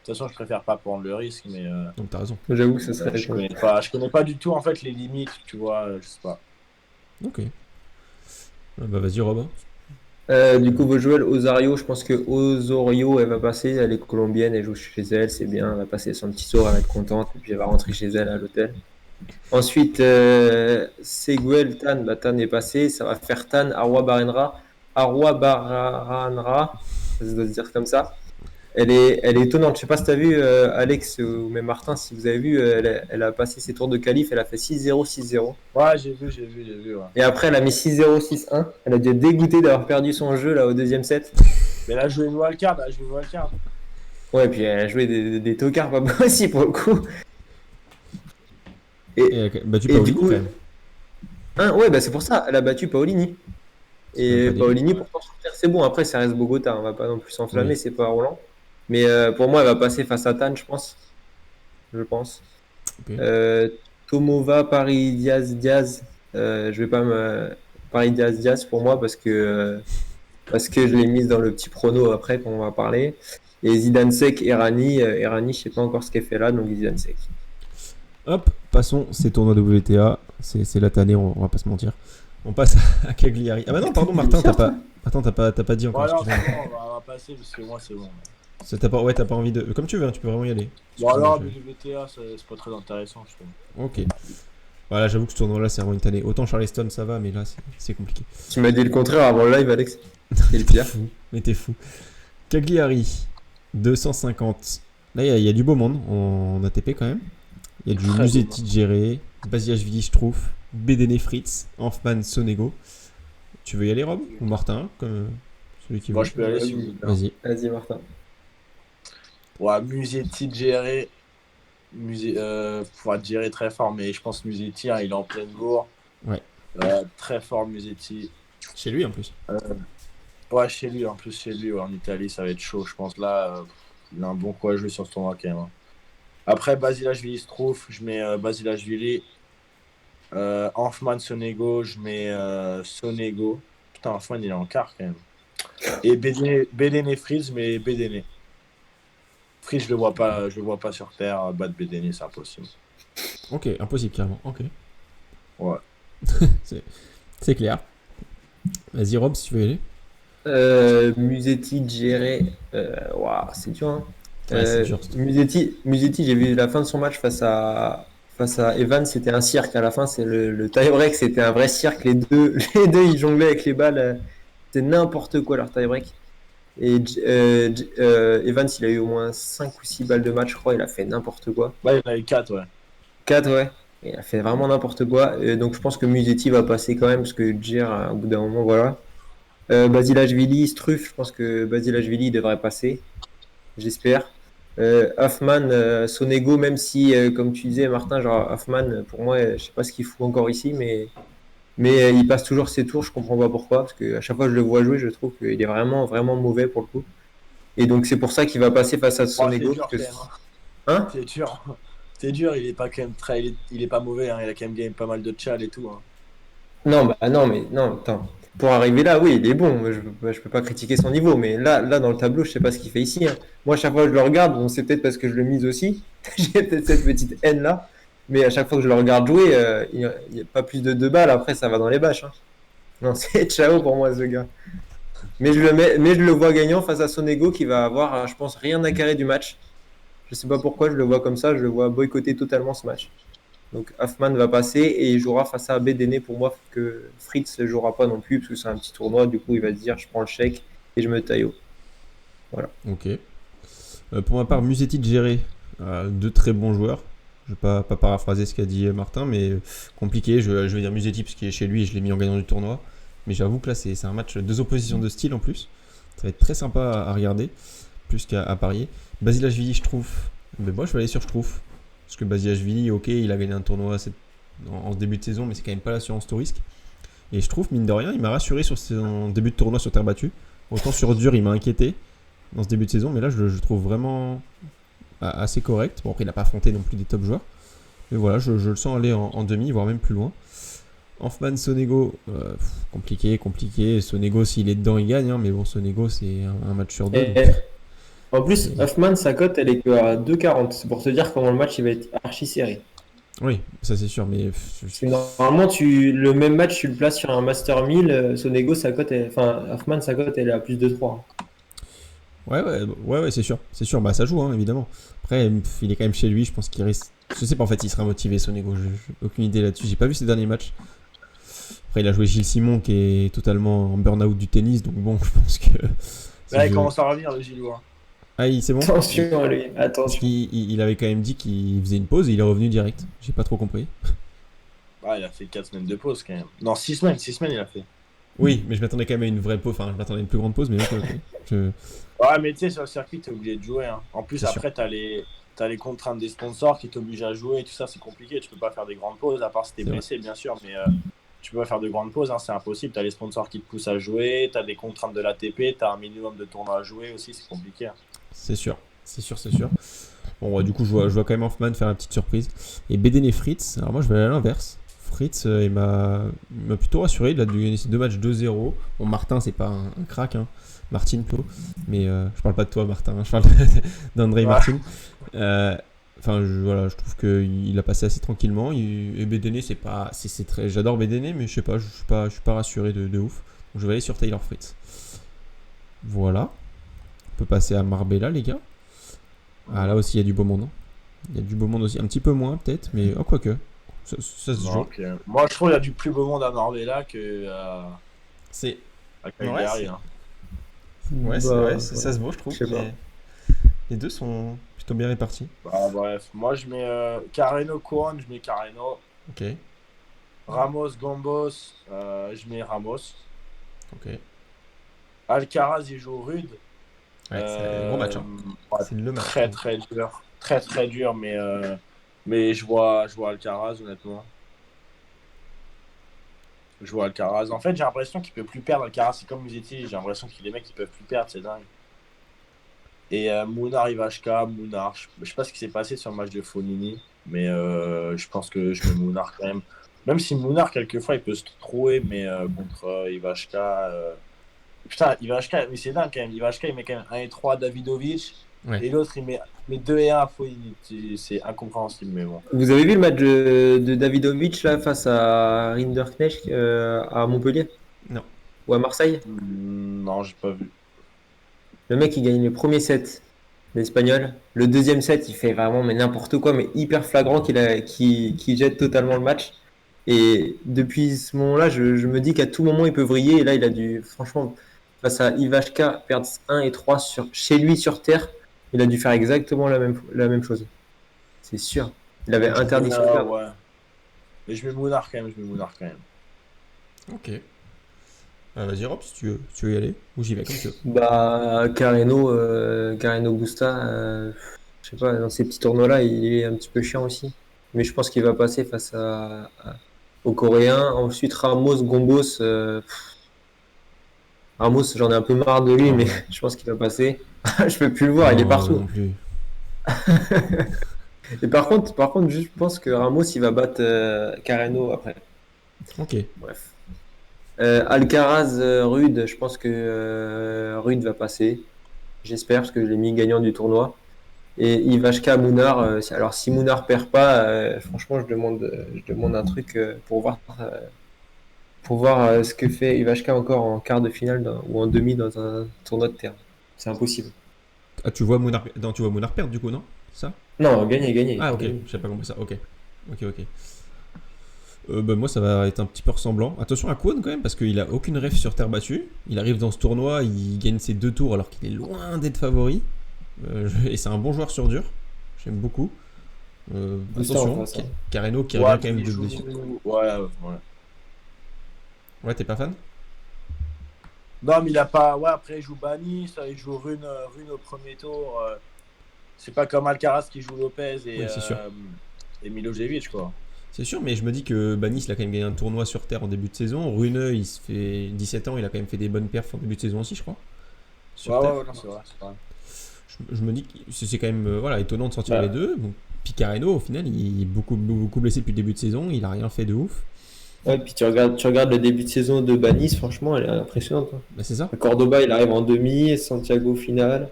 toute façon, je préfère pas prendre le risque. Mais Donc t'as raison. J'avoue que ça serait. je connais pas du tout en fait les limites, tu vois. Je sais pas. Ok. Bah vas-y, Robin. Du coup, vos joueurs, Osario, je pense que Osorio, elle va passer. Elle est colombienne, elle joue chez elle, c'est bien. Elle va passer son petit tour, elle va être contente. Et puis elle va rentrer chez elle à l'hôtel. Ensuite, Seguel Tan, bah, Tan est passé. Ça va faire Tan, Arwa Baranra, ça doit se dire comme ça. Elle est étonnante. Je sais pas si tu as vu, Alex ou même Martin, si vous avez vu, elle a passé ses tours de qualif. Elle a fait 6-0, 6-0. Ouais, j'ai vu, ouais. Et après, elle a mis 6-0, 6-1. Elle a dû être dégoûtée d'avoir perdu son jeu là, au deuxième set. Mais elle a joué une wildcard, elle a joué une wildcard. Ouais, puis elle a joué des tocards pas mal aussi pour le coup. Et elle a battu Et Paolini du coup, quand même. hein, ouais, bah c'est pour ça, elle a battu Paolini. C'est même Et pas dégueu. Paolini, pourtant, sur terre, c'est bon. Après, ça reste Bogota, on va pas non plus s'enflammer, Oui. c'est pas Roland. Mais pour moi, elle va passer face à Tan, je pense. Je pense. Ok. Tomova, Paris Diaz. Je vais pas me. Paris Diaz pour moi parce que je l'ai mise dans le petit prono après qu'on va parler. Et Zidane Sek, Errani. Errani, je sais pas encore ce qu'elle fait là, donc Zidane Sek. Hop, passons, c'est tournoi WTA, c'est la tannée, on va pas se mentir. On passe à Cagliari. Ah bah non, pardon Martin, t'as pas... Attends, t'as pas dit encore, Bon, alors, excuse-moi. c'est bon, on va passer parce que moi, c'est bon. Ouais, t'as pas envie de... Comme tu veux, hein, tu peux vraiment y aller. Bon, alors, Excuse-moi, WTA, c'est pas très intéressant, je trouve. Ok. Voilà, j'avoue que ce tournoi-là, c'est vraiment une tannée. Autant Charleston, ça va, mais là, c'est compliqué. Tu m'as dit le contraire avant le live, Alex. C'est le pire. Fou, mais t'es fou. Cagliari, 250. Là, il y a du beau monde en ATP quand même. Il y a du Très Musetti Géré, Basilashvili Struff, Bedene Fritz, Hanfmann Sonego. Tu veux y aller, Rob ou Martin comme celui qui veut. Moi, je peux aller si vous voulez. Vas-y. Vas-y, Martin. Ouais, Musetti géré. Pour être géré très fort, mais je pense Musetti, hein, il est en pleine bourre. Ouais. Très fort Musetti. Chez lui en plus. Ouais, chez lui, en plus chez lui, ouais, en Italie, ça va être chaud. Je pense là, il a un bon coup à jouer sur ce tournoi quand même. Hein. Après, Basilashvili Struff, je mets Basilashvili. Hanfmann Sonego, je mets Sonego. Putain, Hanfmann, il est en quart quand même. Et Bedene Fritz, mais Bedene. Fritz, je le vois pas sur terre battre Bedene, c'est impossible. Ok, impossible carrément. Ok. Ouais. C'est clair. Vas-y, Rob, si tu veux y aller. Musetti, Géré. Waouh, c'est dur. Hein. Ouais, c'est dur. Musetti, j'ai vu la fin de son match face à Evans, c'était un cirque. À la fin, c'est le tie-break, c'était un vrai cirque. Les deux, ils jonglaient avec les balles. C'était n'importe quoi leur tie-break. Et Evans, il a eu au moins 5 ou 6 balles de match, je crois. Il a fait n'importe quoi. Ouais, il y en a eu 4, ouais. 4, ouais. Il a fait vraiment n'importe quoi. Donc je pense que Musetti va passer quand même, parce que Gir, au bout d'un moment, voilà. Basilashvili, Struff, je pense que Basilashvili devrait passer. J'espère. Hanfmann, Sonego, même si, comme tu disais, Martin, genre Hanfmann, pour moi, je sais pas ce qu'il fout encore ici, mais il passe toujours ses tours, je comprends pas pourquoi, parce qu'à chaque fois que je le vois jouer, je trouve qu'il est vraiment, vraiment mauvais pour le coup. Et donc c'est pour ça qu'il va passer face à Sonego. C'est dur, parce que... quand même, Hein c'est dur. C'est dur, il est pas quand même très. Il est pas mauvais, hein. Il a quand même gagné pas mal de tchal et tout. Hein. Non, bah non, mais non, attends. Pour arriver là, oui, il est bon. Je peux pas critiquer son niveau, mais là, dans le tableau, je sais pas ce qu'il fait ici. Hein. Moi, à chaque fois que je le regarde, bon, c'est peut-être parce que je le mise aussi. J'ai peut-être cette petite haine là. Mais à chaque fois que je le regarde jouer, il n'y a pas plus de 2 balles. Après, ça va dans les bâches. Hein. Non, c'est ciao pour moi, ce gars. Mais je le vois gagnant face à Sonego qui va avoir, je pense, rien à carrer du match. Je sais pas pourquoi je le vois comme ça. Je le vois boycotter totalement ce match. Donc Hanfmann va passer et il jouera face à Bedene. Pour moi, que Fritz ne jouera pas non plus parce que c'est un petit tournoi. Du coup, il va se dire je prends le chèque et je me taille haut. Voilà. Ok. Pour ma part, Musetti Géré, deux très bons joueurs. Je vais pas paraphraser ce qu'a dit Martin, mais compliqué. Je vais dire Musetti parce qu'il est chez lui et je l'ai mis en gagnant du tournoi. Mais j'avoue que là, c'est un match deux oppositions de style en plus. Ça va être très sympa à regarder, plus qu'à parier. Basilashvili, je trouve. Mais moi, je vais aller sur Struff. Parce que Basilashvili, ok, il a gagné un tournoi en début de saison, mais c'est quand même pas l'assurance tout risque. Et je trouve, mine de rien, il m'a rassuré sur son début de tournoi sur terre battue. Autant sur dur, il m'a inquiété dans ce début de saison, mais là, je le trouve vraiment assez correct. Bon, après, il n'a pas affronté non plus des top joueurs. Mais voilà, je le sens aller en demi, voire même plus loin. Hanfmann, Sonego, compliqué. Sonego, s'il est dedans, il gagne. Hein, mais bon, Sonego, c'est un match sur deux. En plus, Hanfmann, sa cote, elle est que à 2,40. C'est pour te dire comment le match il va être archi serré. Oui, ça c'est sûr, mais... Normalement, le même match, tu le places sur un Master 1000. Sonego, sa cote, Hanfmann, sa cote, elle est à plus de 3. Ouais, c'est sûr. C'est sûr, bah ça joue, hein, évidemment. Après, il est quand même chez lui, je pense qu'il risque... Je sais pas, en fait, il sera motivé, Sonego. J'ai aucune idée là-dessus. J'ai pas vu ses derniers matchs. Après, il a joué Gilles Simon, qui est totalement en burn-out du tennis, donc bon, je pense que... Là, il commence à revenir, le Gillois. Ah, c'est bon. Attention à lui, Parce attention. qu'il avait quand même dit qu'il faisait une pause et il est revenu direct. J'ai pas trop compris. Ah, il a fait 4 semaines de pause quand même. Non, 6 semaines il a fait. Oui, mais je m'attendais quand même à une vraie pause. Enfin, je m'attendais à une plus grande pause, mais ok. Je- Ouais, mais tu sais, sur le circuit, t'es obligé de jouer. Hein. En plus, C'est sûr. après, t'as les contraintes des sponsors qui t'obligent à jouer et tout ça, c'est compliqué. Tu peux pas faire des grandes pauses, à part si t'es C'est vrai. blessé, bien sûr, mais tu peux pas faire de grandes pauses, hein, c'est impossible. T'as les sponsors qui te poussent à jouer, t'as des contraintes de l'ATP, t'as un minimum de tournois à jouer aussi, c'est compliqué. Hein. C'est sûr. C'est sûr, c'est sûr. Bon, ouais, du coup, je vois quand même Hoffman faire la petite surprise. Et Beden et Fritz, alors moi, je vais aller à l'inverse. Fritz, il m'a plutôt rassuré. Il a gagné ses 2 matchs 2-0. Bon, Martin, c'est pas un crack, hein. Martin Plot. Mais je parle pas de toi, Martin. Hein, je parle d'André Ouais. Martin. Enfin, voilà, je trouve qu'il a passé assez tranquillement. Et Bedene, c'est pas. C'est très, j'adore Bedene, mais je sais pas, je suis pas rassuré de ouf. Donc, je vais aller sur Taylor Fritz. Voilà. On peut passer à Marbella, les gars. Ah, là aussi, il y a du beau monde. Hein. Il y a du beau monde aussi. Un petit peu moins, peut-être, mais quoique. Ça se joue. Donc, moi, je trouve qu'il y a du plus beau monde à Marbella que C'est. à Ouais, Cagliari. c'est. Hein. Ouais, Bah, ça se vaut, je trouve. je sais pas. Les deux sont plutôt bien répartis. Bah, bref, moi, je mets Carreno Couronne, je mets Carreno. Ok, Ramos Gambos, je mets Ramos. ok. Alcaraz, il joue rude. Ouais, c'est un gros match. Hein. Ouais, C'est le match. je très trouve. très dur. Très très dur, mais je vois Alcaraz, honnêtement. Je vois Alcaraz. En fait, j'ai l'impression qu'il peut plus perdre Alcaraz. C'est comme vous étiez, j'ai l'impression que les mecs ils peuvent plus perdre, c'est dingue. Et Mounar Ivashka, Mounar. Je sais pas ce qui s'est passé sur le match de Fonini, mais je pense que je mets Mounar quand même. Même si Mounar, quelquefois, il peut se trouver, mais contre Ivashka. Putain, Ivashka, mais c'est dingue quand même. Ivashka, il met quand même 1 et 3 à Davidovic, Ouais. et l'autre, il met 2 et 1 à Fonini. C'est incompréhensible, mais bon. Vous avez vu le match de Davidovic là, face à Rinderknecht à Montpellier Non. ou à Marseille? Non, j'ai pas vu. Le mec, il gagne le premier set, l'Espagnol. Le deuxième set, il fait vraiment mais n'importe quoi, mais hyper flagrant qu'il jette totalement le match. Et depuis ce moment-là, je me dis qu'à tout moment, il peut vriller. Et là, il a dû, franchement, face à Ivashka, perdre 1 et 3 chez lui sur terre. Il a dû faire exactement la même chose. C'est sûr. Il avait Je mets, interdiction de perdre. ouais. Mais je mets Mounar quand même, Ok. Vas-y, Rob, si tu veux y aller. Ou j'y vais comme tu veux. Bah, Carreno Busta, je sais pas, dans ces petits tournois-là, il est un petit peu chiant aussi. Mais je pense qu'il va passer face aux Coréens. Ensuite, Ramos, Gombos. Ramos, j'en ai un peu marre de lui, Oh, mais non. je pense qu'il va passer. Je peux plus le voir, il est Non, partout. non plus. Et par contre, je pense que Ramos, il va battre Carreno après. Ok. Bref. Alcaraz, Rude, je pense que Rude va passer. J'espère, parce que je l'ai mis gagnant du tournoi. Et Ivashka, Mounar. Alors, si Mounar perd pas, franchement, je demande un truc pour voir ce que fait Ivashka encore en quart de finale ou en demi dans un tournoi de terre. C'est impossible. Ah, tu vois Mounard perdre du coup, non? Ça? Non, gagner, gagner. Ah, ok. Gagner. J'avais pas compris ça. Ok. Ok. Bah, moi, ça va être un petit peu ressemblant. Attention à Kwon quand même, parce qu'il a aucune ref sur terre battue. Il arrive dans ce tournoi, il gagne ses 2 tours alors qu'il est loin d'être favori. Et c'est un bon joueur sur dur. J'aime beaucoup. Busta Attention, en face, hein. Carreno qui Ouais, revient quand même il de joue- blessure. Ouais. Ouais, t'es pas fan? Non, mais il a pas. Ouais, après, il joue Bani, ça, il joue Rune au premier tour. C'est pas comme Alcaraz qui joue Lopez Oui, c'est sûr. et Milojevic, quoi. C'est sûr, mais je me dis que Banis, il a quand même gagné un tournoi sur terre en début de saison. Runeux, il se fait 17 ans, il a quand même fait des bonnes perfs en début de saison aussi, je crois. Sur terre. Ouais, non, c'est vrai. Je me dis que c'est quand même voilà, étonnant de sortir Bah. les deux. Bon, Picareno, au final, il est beaucoup blessé depuis le début de saison. Il a rien fait de ouf. Ouais, puis tu regardes le début de saison de Banis, franchement, elle est impressionnante. Hein. Bah, c'est ça. Cordoba, il arrive en demi, et Santiago finale.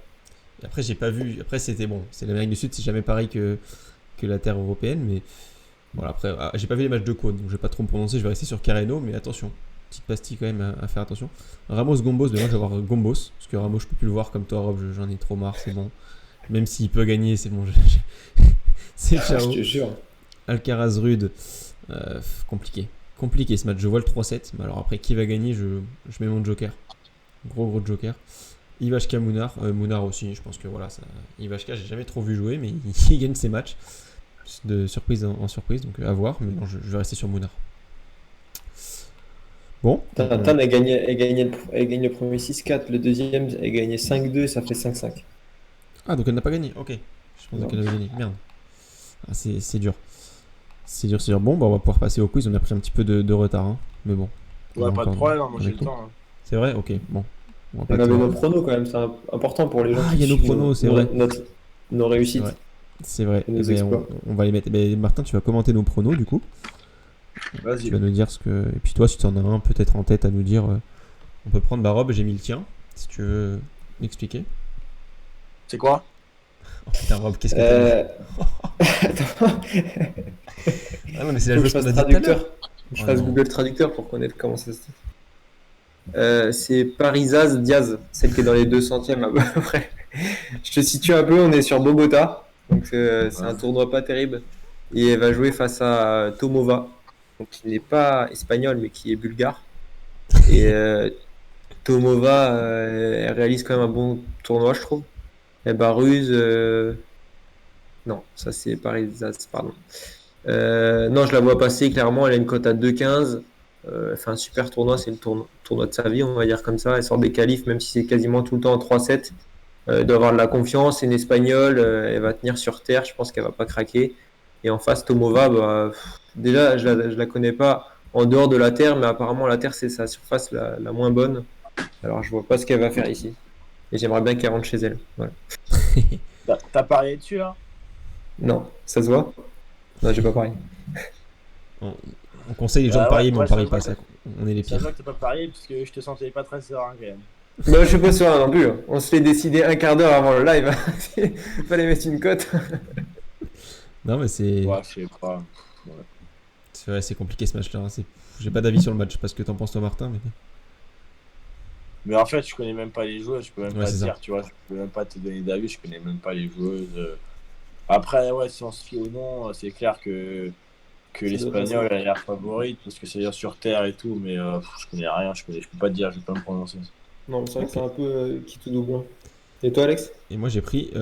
Et après, j'ai pas vu. Après, c'était bon. C'est l'Amérique du Sud, c'est jamais pareil que la terre européenne. Mais voilà, après, j'ai pas vu les matchs de Cône, donc je vais pas trop me prononcer. Je vais rester sur Carreno, mais attention. Petite pastille quand même à faire attention. Ramos Gombos, demain je vais voir Gombos. Parce que Ramos, je peux plus le voir comme toi, Rob. J'en ai trop marre, c'est bon. Même s'il peut gagner, c'est bon. C'est Je ciao. te jure. Alcaraz Rude, compliqué ce match. Je vois le 3-7, mais alors après qui va gagner, je mets mon joker. Gros joker. Ivashka Mounar, Mounar aussi, je pense que voilà, ça, Ivashka, j'ai jamais trop vu jouer, mais il gagne ses matchs de surprise en surprise, donc à voir, mais non, je vais rester sur Mounar. Bon. Tan a gagné le premier 6-4, le deuxième a gagné 5-2, ça fait 5-5. Ah, donc elle n'a pas gagné. Ok. Je pensais Non. qu'elle avait gagné. Merde. Ah, c'est dur. C'est dur, c'est dur. Bon, bah, on va pouvoir passer au quiz. On a pris un petit peu de retard, hein. Mais bon. On Ouais, va pas de encore problème, moi j'ai avec le nous. temps. Hein. C'est vrai. Ok. Bon. On va pas On avait te- nos pronos quand même, c'est important pour les gens Ah, qui il y a nos suivent pronos, c'est vrai. nos C'est réussites vrai. C'est vrai. et nos Eh ben, exploits. on va les mettre. Eh ben, Martin, tu vas commenter nos pronos du coup. Tu Vas-y. vas nous dire ce que. Et puis toi, si tu en as un peut-être en tête à nous dire, on peut prendre Rob. J'ai mis le tien. Si tu veux m'expliquer. C'est quoi? Oh putain, Rob, qu'est-ce que t'as dit? Euh... Attends, Ah non, mais c'est la faut que joueuse je fasse qu'on a dit tout à l'heure. traducteur. Je Oh fasse non. Google Traducteur pour connaître comment ça se dit. C'est Parisaz Diaz, celle qui est dans les 200e à peu près. Je te situe un peu, on est sur Bogota, donc c'est un tournoi pas terrible. Et elle va jouer face à Tomova, donc qui n'est pas espagnol mais qui est bulgare. Et Tomova, elle réalise quand même un bon tournoi, je trouve. Elle bat Ruse. Non, ça c'est Parisaz, pardon. Non, je la vois passer clairement. Elle a une cote à 2,15. Elle fait un super tournoi. C'est le tournoi de sa vie, on va dire comme ça. Elle sort des qualifs, même si c'est quasiment tout le temps en 3-7. Elle doit avoir de la confiance. C'est une espagnole. Elle va tenir sur terre. Je pense qu'elle va pas craquer. Et en face, Tomova, bah, déjà, je la connais pas en dehors de la terre, mais apparemment, la terre, c'est sa surface la moins bonne. Alors, je vois pas ce qu'elle va faire ici. Et j'aimerais bien qu'elle rentre chez elle. Voilà. T'as parié dessus là? Non, ça se voit? Non, j'ai pas parié. On conseille les gens de parier, mais on parie pas ça. On est les C'est vrai pires. que t'as pas parié parce que je te sentais pas très serein quand même. Non, je suis pas sûr non plus. On se fait décider un quart d'heure avant le live. Fallait mettre une cote. Non, mais c'est. Ouais, je sais pas. C'est vrai, c'est compliqué ce match-là. Hein. J'ai pas d'avis sur le match. Je sais pas ce que t'en penses, toi, Martin. Mais en fait, je connais même pas les joueuses, je peux même Ouais, pas te c'est ça. dire, tu vois, je peux même pas te donner d'avis, je connais même pas les joueuses. Après, ouais, si on se fie au nom, c'est clair que l'espagnol a l'air favorite parce que c'est sur terre et tout, mais je connais rien, je peux pas te dire, je vais pas me prononcer. Non, c'est vrai que c'est un peu qui tout double. Et toi, Alex? Et moi, j'ai pris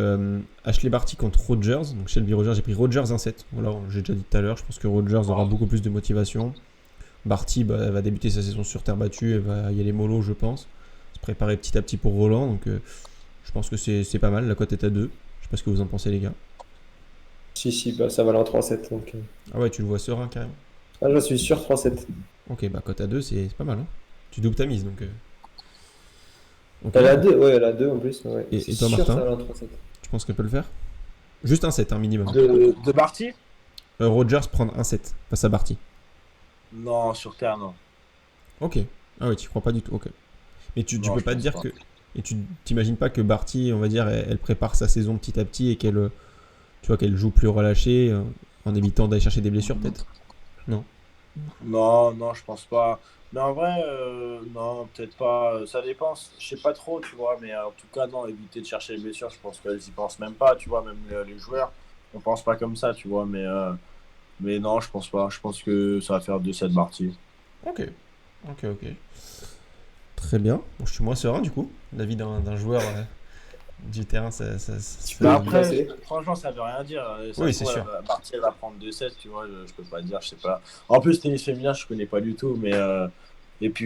Ashley Barty contre Rogers. Donc, Shelby Rogers, j'ai pris Rogers 1-7. Voilà, j'ai déjà dit tout à l'heure. Je pense que Rogers aura beaucoup plus de motivation. Barty, bah, elle va débuter sa saison sur terre battue. Elle va y aller mollo, je pense. Se préparer petit à petit pour Roland. Donc, je pense que c'est pas mal. La cote est à 2. Je sais pas ce que vous en pensez, les gars. Si, bah, ça va aller en 3-7. Donc... Ah ouais, tu le vois serein, carrément. Ah, je suis sûr 3-7. Ok, bah, cote à 2, c'est pas mal. Hein. Tu doubles ta mise, donc. Ok. Elle a 2, ouais, elle a 2 en plus. Ouais. Et C'est toi, sûr, Martin? ça va aller en 3-7. Tu penses qu'elle peut le faire? Juste un 7, un minimum. De Barty? Rogers prendre un 7 face à Barty. Non, sur terre, non. Ok. Ah ouais, tu crois pas du tout. Ok. Mais tu Non, peux je pas te pense dire pas. que. Et tu t'imagines pas que Barty, on va dire, elle prépare sa saison petit à petit et qu'elle. Tu vois, qu'elle joue plus relâchée en évitant d'aller chercher des blessures, peut-être? Non. Non, je pense pas. Mais en vrai, non, peut-être pas. Ça dépend, je sais pas trop, tu vois, mais en tout cas, non, éviter de chercher les blessures, je pense qu'elles y pensent même pas, tu vois, même les joueurs, on pense pas comme ça, tu vois, mais non, je pense pas. Je pense que ça va faire 2-7 Barty. Ok. Ok. Très bien. Bon, je suis moins serein, du coup. L'avis d'un joueur du terrain, Tu Mais peux après, passer. franchement, ça veut rien dire. Ça Oui, se c'est trouve, sûr. Barty, elle va prendre 2-7, tu vois, je peux pas dire, je sais pas. En plus, tennis féminin, je connais pas du tout, mais. Et puis,